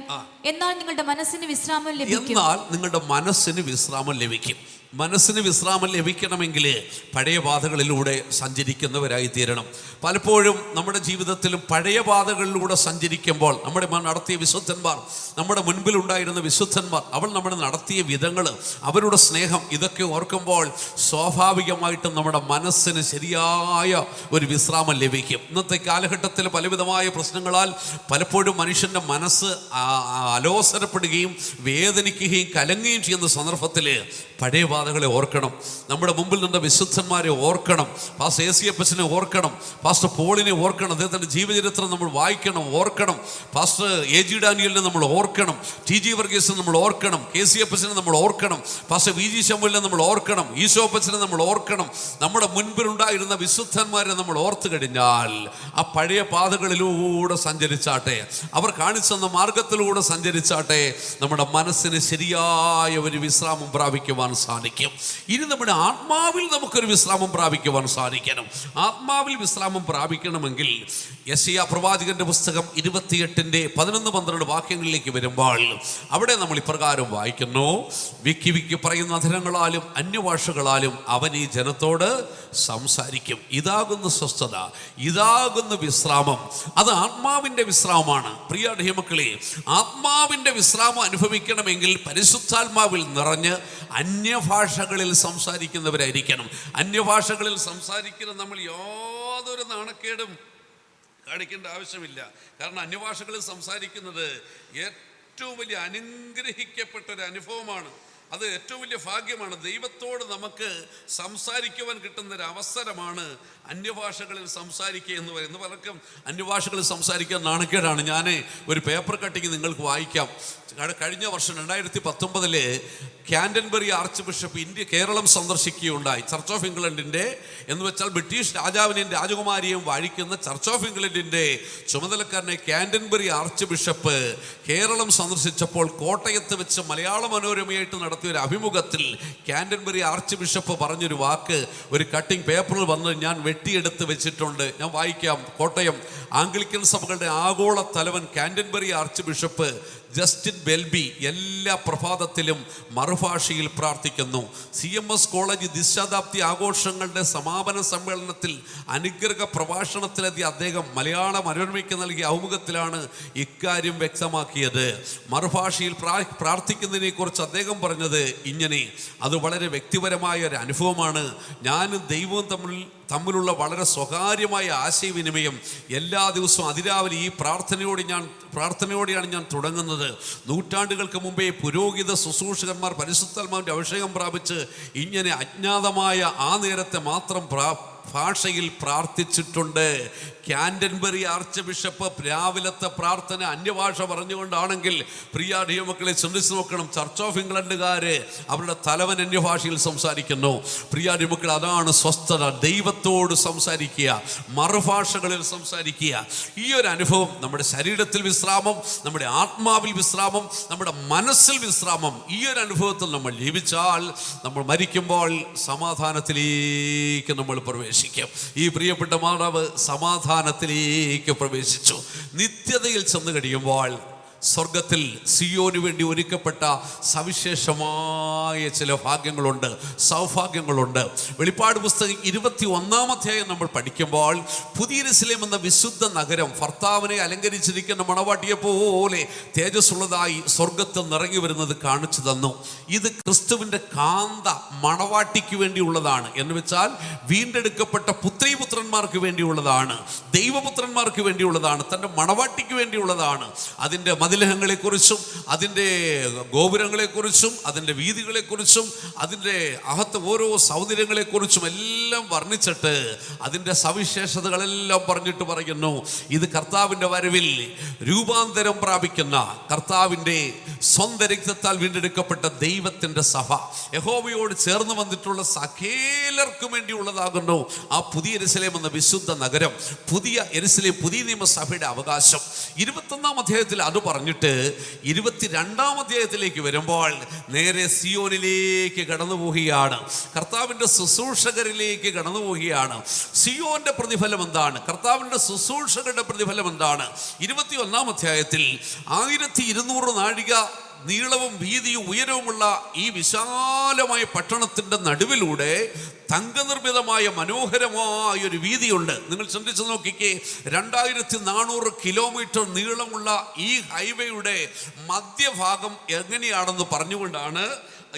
എന്നാൽ നിങ്ങളുടെ മനസ്സിന് വിശ്രാമം ലഭിക്കും. എന്നാൽ നിങ്ങളുടെ മനസ്സിന് വിശ്രാമം ലഭിക്കും. മനസ്സിന് വിശ്രാമം ലഭിക്കണമെങ്കിൽ പഴയ പാതകളിലൂടെ സഞ്ചരിക്കുന്നവരായി തീരണം. പലപ്പോഴും നമ്മുടെ ജീവിതത്തിലും പഴയ പാതകളിലൂടെ സഞ്ചരിക്കുമ്പോൾ നമ്മുടെ നടത്തിയ വിശുദ്ധന്മാർ, നമ്മുടെ മുൻപിലുണ്ടായിരുന്ന വിശുദ്ധന്മാർ, അവൾ നമ്മുടെ നടത്തിയ വിധങ്ങൾ, അവരുടെ സ്നേഹം, ഇതൊക്കെ ഓർക്കുമ്പോൾ സ്വാഭാവികമായിട്ടും നമ്മുടെ മനസ്സിന് ശരിയായ ഒരു വിശ്രാമം ലഭിക്കും. ഇന്നത്തെ കാലഘട്ടത്തിൽ പലവിധമായ പ്രശ്നങ്ങളാൽ പലപ്പോഴും മനുഷ്യൻ്റെ മനസ്സ് അലോസരപ്പെടുകയും വേദനിക്കുകയും കലങ്ങുകയും ചെയ്യുന്ന സന്ദർഭത്തിൽ പഴയ പാതകളെ ഓർക്കണം. നമ്മുടെ മുമ്പിൽ നിന്ന വിശുദ്ധന്മാരെ ഓർക്കണം. പാസ്റ്റർ ഏസിയപ്പച്ചനെ ഓർക്കണം. പാസ്റ്റർ പോളിനെ ഓർക്കണം. അദ്ദേഹത്തിൻ്റെ ജീവചരിത്രം നമ്മൾ വായിക്കണം, ഓർക്കണം. പാസ്റ്റർ AG ഡാനിയലിനെ നമ്മൾ ഓർക്കണം. TG വർഗീസിനെ നമ്മൾ ഓർക്കണം. KC അപ്പച്ചനെ നമ്മൾ ഓർക്കണം. പാസ്റ്റർ VG ശമുലിനെ നമ്മൾ ഓർക്കണം. ഈശോ അപ്പച്ചനെ നമ്മൾ ഓർക്കണം. നമ്മുടെ മുൻപിലുണ്ടായിരുന്ന വിശുദ്ധന്മാരെ നമ്മൾ ഓർത്തു കഴിഞ്ഞാൽ ആ പഴയ പാതകളിലൂടെ സഞ്ചരിച്ചാട്ടെ, അവർ കാണിച്ചെന്ന മാർഗത്തിലൂടെ സഞ്ചരിച്ചാട്ടെ, നമ്മുടെ മനസ്സിന് ശരിയായ ഒരു വിശ്രാമം പ്രാപിക്കുവാൻ സാധിക്കും. ഇനി നമ്മുടെ ആത്മാവിൽ നമുക്കൊരു വിശ്രാമം പ്രാപിക്കുവാൻ സാധിക്കണം. ആത്മാവിൽ വിശ്രാമം പ്രാപിക്കണമെങ്കിൽ യെശയ്യാ പ്രവാചകന്റെ പുസ്തകം 28-11-12 വാക്യങ്ങളിലേക്ക് വരുമ്പോൾ അവിടെ നമ്മൾ ഇപ്രകാരം വായിക്കുന്നു, വിക്കി വിക്കി പറയുന്ന അധരങ്ങളാലും അന്യഭാഷകളാലും അവൻ ഈ ജനത്തോട് സംസാരിക്കും. ഇതാകുന്ന സ്വസ്ഥത, ഇതാകുന്ന വിശ്രാമം. അത് ആത്മാവിൻ്റെ വിശ്രാമമാണ്. പ്രിയ മക്കളെ, ആത്മാവിൻ്റെ വിശ്രാമം അനുഭവിക്കണമെങ്കിൽ പരിശുദ്ധാത്മാവിൽ നിറഞ്ഞ് അന്യഭാഷകളിൽ സംസാരിക്കുന്നവരായിരിക്കണം. അന്യഭാഷകളിൽ സംസാരിക്കുന്ന നമ്മൾ യാതൊരു നാണക്കേടും കാണിക്കേണ്ട ആവശ്യമില്ല. കാരണം അന്യഭാഷകളിൽ സംസാരിക്കുന്നത് ഏറ്റവും വലിയ അനുഗ്രഹിക്കപ്പെട്ട ഒരു അനുഭവമാണ്. അത് ഏറ്റവും വലിയ ഭാഗ്യമാണ്. ദൈവത്തോട് നമുക്ക് സംസാരിക്കുവാൻ കിട്ടുന്നൊരു അവസരമാണ് അന്യഭാഷകളിൽ സംസാരിക്കുക എന്ന് പറയുന്നത്. പലർക്കും അന്യഭാഷകളിൽ സംസാരിക്കാൻ നാണക്കേടാണ്. ഞാൻ ഒരു പേപ്പർ കട്ടിങ് നിങ്ങൾക്ക് വായിക്കാം. കഴിഞ്ഞ വർഷം 2019 കാൻറ്റർബറി ആർച്ച് ബിഷപ്പ് കേരളം സന്ദർശിക്കുകയുണ്ടായി. ചർച്ച് ഓഫ് ഇംഗ്ലണ്ടിൻ്റെ എന്ന് വെച്ചാൽ ബ്രിട്ടീഷ് രാജാവിനെയും രാജകുമാരിയെയും വാഴിക്കുന്ന ചർച്ച് ഓഫ് ഇംഗ്ലണ്ടിൻ്റെ ചുമതലക്കാരനെ കാൻറ്റർബറി ആർച്ച് ബിഷപ്പ് കേരളം സന്ദർശിച്ചപ്പോൾ കോട്ടയത്ത് വെച്ച് മലയാള മനോരമയായിട്ട് നടത്തിയ ഒരു അഭിമുഖത്തിൽ കാൻറ്റർബറി ആർച്ച് ബിഷപ്പ് പറഞ്ഞൊരു വാക്ക് ഒരു കട്ടിങ് പേപ്പറിൽ വന്ന് ഞാൻ വെട്ടിയെടുത്ത് വെച്ചിട്ടുണ്ട്. ഞാൻ വായിക്കാം. കോട്ടയം ആംഗ്ലിക്കൻ സഭകളുടെ ആഗോള തലവൻ കാൻറ്റർബറി ആർച്ച് ബിഷപ്പ് ജസ്റ്റിൻ ബെൽബി എല്ലാ പ്രഭാതത്തിലും മറുഭാഷയിൽ പ്രാർത്ഥിക്കുന്നു. CMS കോളേജ് ദശാബ്ദി ആഘോഷങ്ങളുടെ സമാപന സമ്മേളനത്തിൽ അനുഗ്രഹ പ്രഭാഷണത്തിലെത്തിയ അദ്ദേഹം മലയാള മനോരമയ്ക്ക് നൽകിയ അഭിമുഖത്തിലാണ് ഇക്കാര്യം വ്യക്തമാക്കിയത്. മറുഭാഷയിൽ പ്രാർത്ഥിക്കുന്നതിനെ കുറിച്ച് അദ്ദേഹം പറഞ്ഞത് ഇങ്ങനെ, അത് വളരെ വ്യക്തിപരമായ ഒരു അനുഭവമാണ്. ഞാനും ദൈവവും തമ്മിലുള്ള വളരെ സ്വകാര്യമായ ആശയവിനിമയം എല്ലാ ദിവസവും അതിരാവിലെ ഈ പ്രാർത്ഥനയോടെയാണ് ഞാൻ തുടങ്ങുന്നത്. നൂറ്റാണ്ടുകൾക്ക് മുമ്പേ പുരോഹിത ശുശ്രൂഷകന്മാർ പരിശുദ്ധാത്മാവിൻ്റെ അഭിഷേകം പ്രാപിച്ച് ഇങ്ങനെ അജ്ഞാതമായ ആ നേരത്തെ മാത്രം ഭാഷയിൽ പ്രാർത്ഥിച്ചിട്ടുണ്ട്. ക്യാൻറ്റൻബറി ആർച്ച് ബിഷപ്പ് രാവിലത്തെ പ്രാർത്ഥന അന്യഭാഷ പറഞ്ഞുകൊണ്ടാണെങ്കിൽ പ്രിയ ദൈവമക്കളെ ചിന്തിച്ച് നോക്കണം. ചർച്ച് ഓഫ് ഇംഗ്ലണ്ടുകാര് അവരുടെ തലവൻ അന്യഭാഷയിൽ സംസാരിക്കുന്നു. പ്രിയ ദൈവമക്കൾ, അതാണ് സ്വസ്ഥത. ദൈവത്തോട് സംസാരിക്കുക, മറുഭാഷകളിൽ സംസാരിക്കുക. ഈ ഒരു അനുഭവം നമ്മുടെ ശരീരത്തിൽ വിശ്രാമം, നമ്മുടെ ആത്മാവിൽ വിശ്രാമം, നമ്മുടെ മനസ്സിൽ വിശ്രാമം, ഈ ഒരു അനുഭവത്തിൽ നമ്മൾ ജീവിച്ചാൽ നമ്മൾ മരിക്കുമ്പോൾ സമാധാനത്തിലേക്ക് നമ്മൾ പ്രവേശിക്കും. ഈ പ്രിയപ്പെട്ട മാതാവ് സമാധാനത്തിലേക്ക് പ്രവേശിച്ചു. നിത്യതയിൽ ചെന്ന് കഴിയുമ്പോൾ സ്വർഗത്തിൽ സിയോന് വേണ്ടി ഒരുക്കപ്പെട്ട സവിശേഷമായ ചില ഭാഗ്യങ്ങളുണ്ട്, സൗഭാഗ്യങ്ങളുണ്ട്. വെളിപ്പാട് പുസ്തകം 21-ാം അധ്യായം നമ്മൾ പഠിക്കുമ്പോൾ പുതിയ യെരൂശലേം എന്ന വിശുദ്ധ നഗരം ഭർത്താവിനെ അലങ്കരിച്ചിരിക്കുന്ന മണവാട്ടിയെ പോലെ തേജസ്സുള്ളതായി സ്വർഗത്തിൽ നിറങ്ങി വരുന്നത് കാണിച്ചു തന്നു. ഇത് ക്രിസ്തുവിൻ്റെ കാന്ത മണവാട്ടിക്ക് വേണ്ടിയുള്ളതാണ്. എന്ന് വെച്ചാൽ വീണ്ടെടുക്കപ്പെട്ട പുത്രീപുത്രന്മാർക്ക് വേണ്ടിയുള്ളതാണ്, ദൈവപുത്രന്മാർക്ക് വേണ്ടിയുള്ളതാണ്, തൻ്റെ മണവാട്ടിക്ക് വേണ്ടിയുള്ളതാണ്. അതിൻ്റെ മതിലഹങ്ങളെക്കുറിച്ചും അതിൻ്റെ ഗോപുരങ്ങളെക്കുറിച്ചും അതിൻ്റെ വീതികളെക്കുറിച്ചും അതിൻ്റെ അകത്ത് ഓരോ സൗന്ദര്യങ്ങളെക്കുറിച്ചും എല്ലാം വർണ്ണിച്ചിട്ട് അതിൻ്റെ സവിശേഷതകളെല്ലാം പറഞ്ഞിട്ട് പറയുന്നു, ഇത് കർത്താവിൻ്റെ വരവിൽ രൂപാന്തരം പ്രാപിക്കുന്ന കർത്താവിൻ്റെ സ്വന്തം രക്തത്താൽ വീണ്ടെടുക്കപ്പെട്ട ദൈവത്തിൻ്റെ സഭ, യഹോവയോട് ചേർന്ന് വന്നിട്ടുള്ള സകലർക്കും വേണ്ടിയുള്ളതാകുന്നു ആ പുതിയ യെരൂശലേം എന്ന വിശുദ്ധ നഗരം, പുതിയ യെരൂശലേം, പുതിയ നിയമസഭയുടെ അവകാശം. 21-ാം അധ്യായത്തിൽ അത് പറഞ്ഞിട്ട് 22-ാം അധ്യായത്തിലേക്ക് വരുമ്പോൾ നേരെ സിയോനിലേക്ക് കടന്നു പോവുകയാണ്, കർത്താവിൻ്റെ ശുശ്രൂഷകരിലേക്ക് കടന്നു പോവുകയാണ്. സിയോന്റെ പ്രതിഫലം എന്താണ്? കർത്താവിൻ്റെ ശുശ്രൂഷകരുടെ പ്രതിഫലം എന്താണ്? 21-ാം അധ്യായത്തിൽ 1200 നാഴിക നീളവും വീതിയും ഉയരവുമുള്ള ഈ വിശാലമായ പട്ടണത്തിൻ്റെ നടുവിലൂടെ തങ്കനിർമ്മിതമായ മനോഹരമായ ഒരു വീതിയുണ്ട്. നിങ്ങൾ ചിന്തിച്ചു നോക്കിക്കേ, 2400 കിലോമീറ്റർ നീളമുള്ള ഈ ഹൈവേയുടെ മധ്യഭാഗം എങ്ങനെയാണെന്ന് പറഞ്ഞുകൊണ്ടാണ്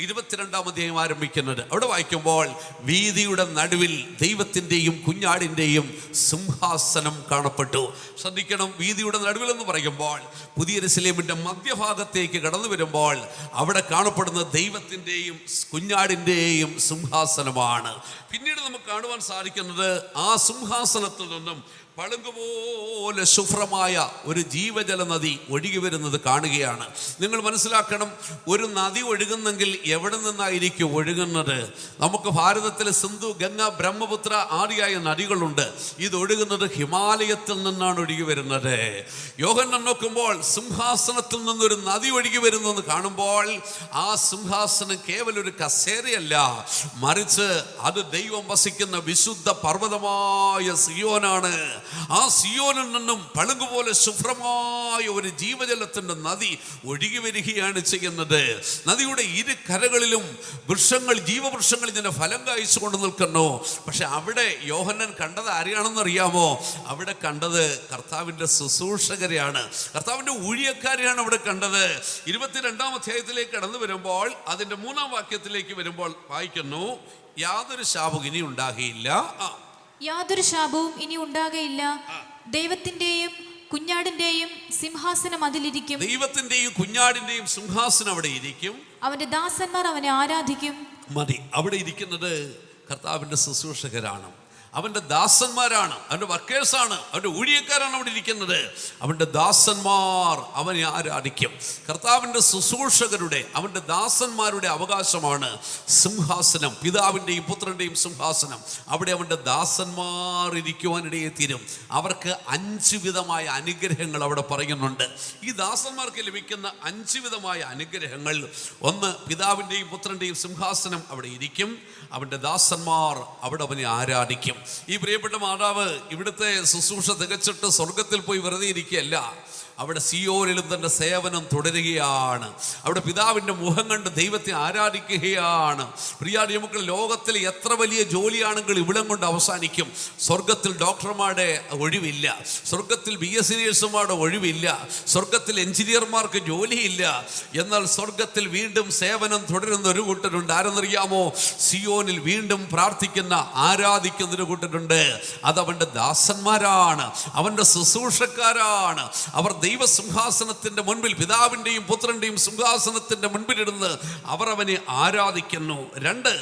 22-ാം അധ്യായം ആരംഭിക്കുന്നത്. അവിടെ വായിക്കുമ്പോൾ വീതിയുടെ നടുവിൽ ദൈവത്തിൻ്റെയും കുഞ്ഞാടിൻ്റെയും സിംഹാസനം കാണപ്പെട്ടു. ശ്രദ്ധിക്കണം, വീതിയുടെ നടുവിൽ എന്ന് പറയുമ്പോൾ പുതിയ യെരൂശലേമിൻ്റെ മധ്യഭാഗത്തേക്ക് കടന്നു വരുമ്പോൾ അവിടെ കാണപ്പെടുന്ന ദൈവത്തിൻ്റെയും കുഞ്ഞാടിൻ്റെയും സിംഹാസനമാണ്. പിന്നീട് നമുക്ക് കാണുവാൻ സാധിക്കുന്നത് ആ സിംഹാസനത്തിൽ നിന്നും പളുങ്കുപോലെ ശുഭ്രമായ ഒരു ജീവജല നദി ഒഴുകി വരുന്നത് കാണുകയാണ്. നിങ്ങൾ മനസ്സിലാക്കണം, ഒരു നദി ഒഴുകുന്നെങ്കിൽ എവിടെ നിന്നായിരിക്കും ഒഴുകുന്നത്? നമുക്ക് ഭാരതത്തിൽ സിന്ധു, ഗംഗ, ബ്രഹ്മപുത്ര ആദിയായ നദികളുണ്ട്. ഇത് ഒഴുകുന്നത് ഹിമാലയത്തിൽ നിന്നാണ് ഒഴുകി വരുന്നത്. യോഹന്നാൻ നോക്കുമ്പോൾ സിംഹാസനത്തിൽ നിന്നൊരു നദി ഒഴുകി വരുന്നെന്ന് കാണുമ്പോൾ ആ സിംഹാസനം കേവലം ഒരു കസേരയല്ല, മറിച്ച് അത് ദൈവം വസിക്കുന്ന വിശുദ്ധ പർവ്വതമായ സിയോനാണ്. ആ സിയോനിൽ നിന്നും പളുങ്കുപോലെ ശുഭ്രമായ ഒരു ജീവജലത്തിന്റെ നദി ഒഴുകി വരികയാണ് ചെയ്യുന്നത്. നദിയുടെ ഇരു കരകളിലും വൃക്ഷങ്ങൾ, ജീവവൃക്ഷങ്ങൾ ഇങ്ങനെ ഫലം കായ്ച്ചു കൊണ്ട് നിൽക്കുന്നു. പക്ഷെ അവിടെ യോഹന്നാൻ കണ്ടത് ആരെയാണെന്ന് അറിയാമോ? അവിടെ കണ്ടത് കർത്താവിൻ്റെ ശുശ്രൂഷകരെയാണ്, കർത്താവിൻ്റെ ഊഴിയക്കാരെയാണ് അവിടെ കണ്ടത്. 22-ാം അധ്യായത്തിലേക്ക് കടന്നു വരുമ്പോൾ അതിൻ്റെ 3-ാം വാക്യത്തിലേക്ക് വരുമ്പോൾ വായിക്കുന്നു, യാതൊരു ശാപവും ഇനി ഉണ്ടാകുകയില്ല, യാതൊരു ശാപവും ഇനി ഉണ്ടാകയില്ല. ദൈവത്തിന്റെയും കുഞ്ഞാടിന്റെയും സിംഹാസനം അതിലിരിക്കും. ദൈവത്തിന്റെയും കുഞ്ഞാടിന്റെയും സിംഹാസനം അവിടെ ഇരിക്കും. അവന്റെ ദാസന്മാർ അവനെ ആരാധിക്കും. മതി, അവിടെ ഇരിക്കുന്നത് കർത്താവിന്റെ ശുശ്രൂഷകരാണ്, അവൻ്റെ ദാസന്മാരാണ്, അവൻ്റെ വർക്കേഴ്സാണ്, അവൻ്റെ ഊഴിയക്കാരാണ് അവിടെ ഇരിക്കുന്നത്. അവൻ്റെ ദാസന്മാർ അവനെ ആരാധിക്കും. കർത്താവിൻ്റെ ശുശ്രൂഷകരുടെ, അവൻ്റെ ദാസന്മാരുടെ അവകാശമാണ് സിംഹാസനം, പിതാവിൻ്റെയും പുത്രൻ്റെയും സിംഹാസനം. അവിടെ അവൻ്റെ ദാസന്മാർ ഇരിക്കുവാനിടയെ തീരും. അവർക്ക് 5 വിധമായ അനുഗ്രഹങ്ങൾ അവിടെ പറയുന്നുണ്ട്. ഈ ദാസന്മാർക്ക് ലഭിക്കുന്ന 5 വിധമായ അനുഗ്രഹങ്ങൾ: 1, പിതാവിൻ്റെയും പുത്രൻ്റെയും സിംഹാസനം അവിടെ ഇരിക്കും, അവൻ്റെ ദാസന്മാർ അവിടെ അവനെ ആരാധിക്കും. ഈ പ്രിയപ്പെട്ട മാതാവ് ഇവിടുത്തെ ശുശ്രൂഷ തികച്ചിട്ട് സ്വർഗത്തിൽ പോയി വെറുതെ ഇരിക്കുകയല്ല, അവിടെ സിയോനിലും തൻ്റെ സേവനം തുടരുകയാണ്. അവിടെ പിതാവിൻ്റെ മുഖം കണ്ട് ദൈവത്തെ ആരാധിക്കുകയാണ്. പ്രിയ മക്കൾ, ലോകത്തിൽ എത്ര വലിയ ജോലിയാണെങ്കിൽ ഇവിടം കൊണ്ട് അവസാനിക്കും. സ്വർഗത്തിൽ ഡോക്ടർമാരുടെ ഒഴിവില്ല, സ്വർഗത്തിൽ BSc നേഴ്സുമാരുടെ ഒഴിവില്ല, സ്വർഗത്തിൽ എഞ്ചിനീയർമാർക്ക് ജോലിയില്ല. എന്നാൽ സ്വർഗത്തിൽ വീണ്ടും സേവനം തുടരുന്ന ഒരു കൂട്ടരുണ്ട്. ആരെന്നറിയാമോ? സിയോനിൽ വീണ്ടും പ്രാർത്ഥിക്കുന്ന, ആരാധിക്കുന്ന ഒരു കൂട്ടരുണ്ട്. അതവൻ്റെ ദാസന്മാരാണ്, അവൻ്റെ ശുശ്രൂഷക്കാരാണ്. അവർ ദൈവസിംഹാസനത്തിന്റെ മുൻപിൽ, പിതാവിൻ്റെയും പുത്രൻ്റെയും സിംഹാസനത്തിന്റെ മുൻപിലിരുന്ന് അവർ അവനെ ആരാധിക്കുന്നു. 2,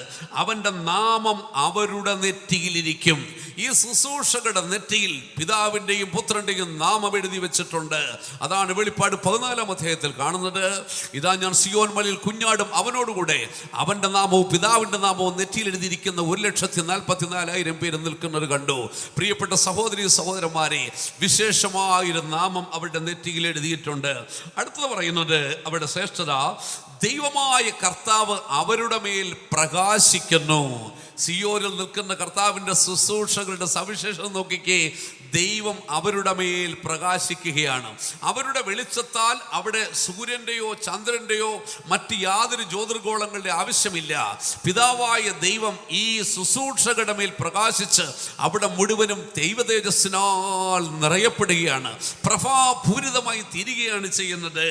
അവൻ്റെ നാമം അവരുടെ നെറ്റിയിലിരിക്കും. ഈ ശുശ്രൂഷകരുടെ നെറ്റിയിൽ പിതാവിൻ്റെയും പുത്രൻ്റെയും നാമം എഴുതി വെച്ചിട്ടുണ്ട്. അതാണ് വെളിപ്പാട് 14-ാം അധ്യായത്തിൽ കാണുന്നത്. ഇതാ ഞാൻ സിയോൻ മലയിൽ കുഞ്ഞാടും, അവനോടുകൂടെ അവൻ്റെ നാമവും പിതാവിൻ്റെ നാമവും നെറ്റിയിൽ എഴുതിയിരിക്കുന്ന 1,44,000 പേര് നിൽക്കുന്നത് കണ്ടു. പ്രിയപ്പെട്ട സഹോദരി സഹോദരന്മാരെ, വിശേഷമായൊരു നാമം അവരുടെ നെറ്റിയിൽ എഴുതിയിട്ടുണ്ട്. അടുത്തത് പറയുന്നത് അവരുടെ ശ്രേഷ്ഠത, ദൈവമായ കർത്താവ് അവരുടെ മേൽ പ്രകാശിക്കുന്നു. സിയോനിൽ നിൽക്കുന്ന കർത്താവിൻ്റെ ശുശ്രൂഷകളുടെ സവിശേഷത നോക്കിക്കേ. ദൈവം അവരുടെ മേൽ പ്രകാശിക്കുകയാണ്. അവരുടെ വെളിച്ചത്താൽ അവിടെ സൂര്യൻ്റെയോ ചന്ദ്രൻ്റെയോ മറ്റ് യാതൊരു ജ്യോതിർഗോളങ്ങളുടെ ആവശ്യമില്ല. പിതാവായ ദൈവം ഈ ശുശ്രൂഷകളുടെ മേൽ പ്രകാശിച്ച് അവിടെ മുഴുവനും ദൈവതേജസ്സിനാൽ നിറയപ്പെടുകയാണ്, പ്രഭാപൂരിതമായി തീരുകയാണ് ചെയ്യുന്നത്.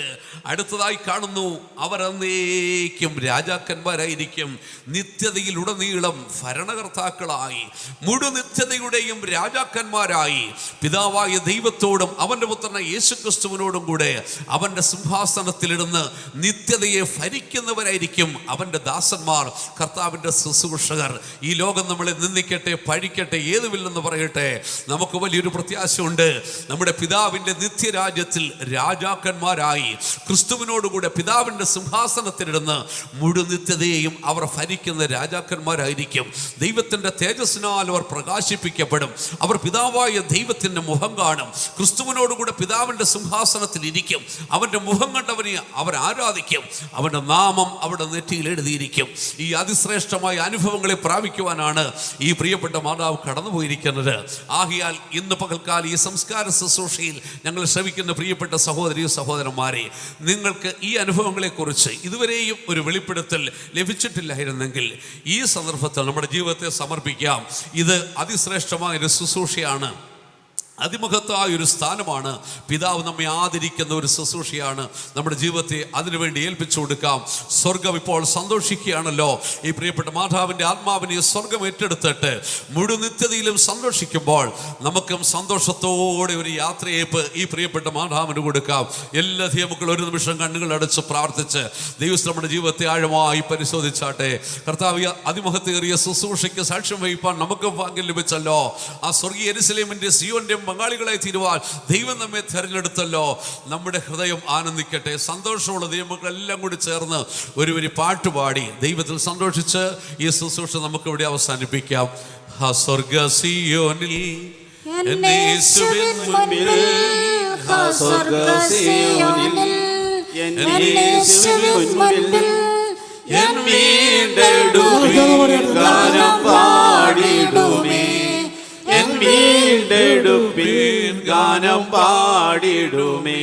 അടുത്തതായി കാണുന്നു, അവർ എന്നേക്കും രാജാക്കന്മാരായിരിക്കും, നിത്യതയിലുടനീളം ഭരണകർത്താക്കളായി, മുഴുനിത്യതയുടെയും രാജാക്കന്മാരായി പിതാവായ ദൈവത്തോടും അവൻ്റെ പുത്രനായ യേശുക്രിസ്തുവിനോടും കൂടെ അവൻ്റെ സിംഹാസനത്തിലിരുന്ന് നിത്യതയെ ഭരിക്കുന്നവരായിരിക്കും അവൻ്റെ ദാസന്മാർ, കർത്താവിൻ്റെ ശുശ്രൂഷകർ. ഈ ലോകം നമ്മളെ നിന്ദിക്കട്ടെ, പഴിക്കട്ടെ, ഏതുമില്ലെന്ന് പറയട്ടെ, നമുക്ക് വലിയൊരു പ്രത്യാശയുണ്ട്. നമ്മുടെ പിതാവിൻ്റെ നിത്യരാജ്യത്തിൽ രാജാക്കന്മാരായി ക്രിസ്തുവിനോടുകൂടെ പിതാവിൻ്റെ സിംഹാസനത്തിലിരുന്ന് മുഴുനിത്യതയെയും അവർ ഭരിക്കുന്ന രാജാക്കന്മാരായിരിക്കും. ദൈവത്തിൻ്റെ തേജസ്സിനാൽ അവർ പ്രകാശിപ്പിക്കപ്പെടും. അവർ പിതാവായ ദൈവത്തിൻ്റെ മുഖം കാണും. ക്രിസ്തുവിനോടുകൂടെ പിതാവിൻ്റെ സിംഹാസനത്തിൽ ഇരിക്കും. അവൻ്റെ മുഖം കണ്ടവനെ അവർ ആരാധിക്കും. അവൻ്റെ നാമം അവിടെ നെറ്റിയിൽ എഴുതിയിരിക്കും. ഈ അതിശ്രേഷ്ഠമായ അനുഭവങ്ങളെ പ്രാപിക്കുവാനാണ് ഈ പ്രിയപ്പെട്ട മാതാവ് കടന്നുപോയിരിക്കുന്നത്. ആകയാൽ ഇന്ന് പകൽക്കാലം ഈ സംസ്കാര ശുശ്രൂഷയിൽ ഞങ്ങൾ ശ്രമിക്കുന്ന പ്രിയപ്പെട്ട സഹോദരി സഹോദരന്മാരെ, നിങ്ങൾക്ക് ഈ അനുഭവങ്ങളെക്കുറിച്ച് ഇതുവരെയും ഒരു വെളിപ്പെടുത്തൽ ലഭിച്ചിട്ടില്ലായിരുന്നെങ്കിൽ ഈ സന്ദർഭത്തിൽ നമ്മുടെ ജീവിതത്തെ സമർപ്പിക്കാം. ഇത് അതിശ്രേഷ്ഠമായൊരു ശുശ്രൂഷയാണ്, അതിമഹത്തായൊരു സ്ഥാനമാണ്. പിതാവ് നമ്മെ ആദരിക്കുന്ന ഒരു ശുശ്രൂഷയാണ്. നമ്മുടെ ജീവിതത്തെ അതിനുവേണ്ടി ഏൽപ്പിച്ചു കൊടുക്കാം. സ്വർഗം ഇപ്പോൾ സന്തോഷിക്കുകയാണല്ലോ. ഈ പ്രിയപ്പെട്ട മാതാവിൻ്റെ ആത്മാവിനെ സ്വർഗം ഏറ്റെടുത്തിട്ട് മുഴുനിത്യതയിലും സന്തോഷിക്കുമ്പോൾ നമുക്കും സന്തോഷത്തോടെ ഒരു യാത്രയേപ്പ് ഈ പ്രിയപ്പെട്ട മാതാവിന് കൊടുക്കാം. എല്ലാ ദൈവമക്കളും ഒരു നിമിഷം കണ്ണുകൾ അടച്ച് പ്രാർത്ഥിച്ച് ദൈവം നമ്മുടെ ജീവിതത്തെ ആഴമായി പരിശോധിച്ചാട്ടെ. കർത്താവ് അതിമഹത്തേറിയ ശുശ്രൂഷയ്ക്ക് സാക്ഷ്യം വഹിപ്പാൻ നമുക്ക് ഭാഗ്യം ലഭിച്ചല്ലോ. ആ സ്വർഗീയ യെരൂശലേമിൻ്റെ സിയോന്റെ പങ്കാളികളായി തീരുവാൻ ദൈവം നമ്മെ തിരഞ്ഞെടുത്തല്ലോ. നമ്മുടെ ഹൃദയം ആനന്ദിക്കട്ടെ. സന്തോഷമുള്ള ദൈവമക്കളെല്ലാം കൂടി ചേർന്ന് ഒരു പാട്ടുപാടി ദൈവത്തിൽ സന്തോഷിച്ച് ഈ ശുശ്രൂഷ നമുക്ക് ഇവിടെ അവസാനിപ്പിക്കാം. സ്വർഗ സിയോനിൽ ഗാനം പാടിടുമേ.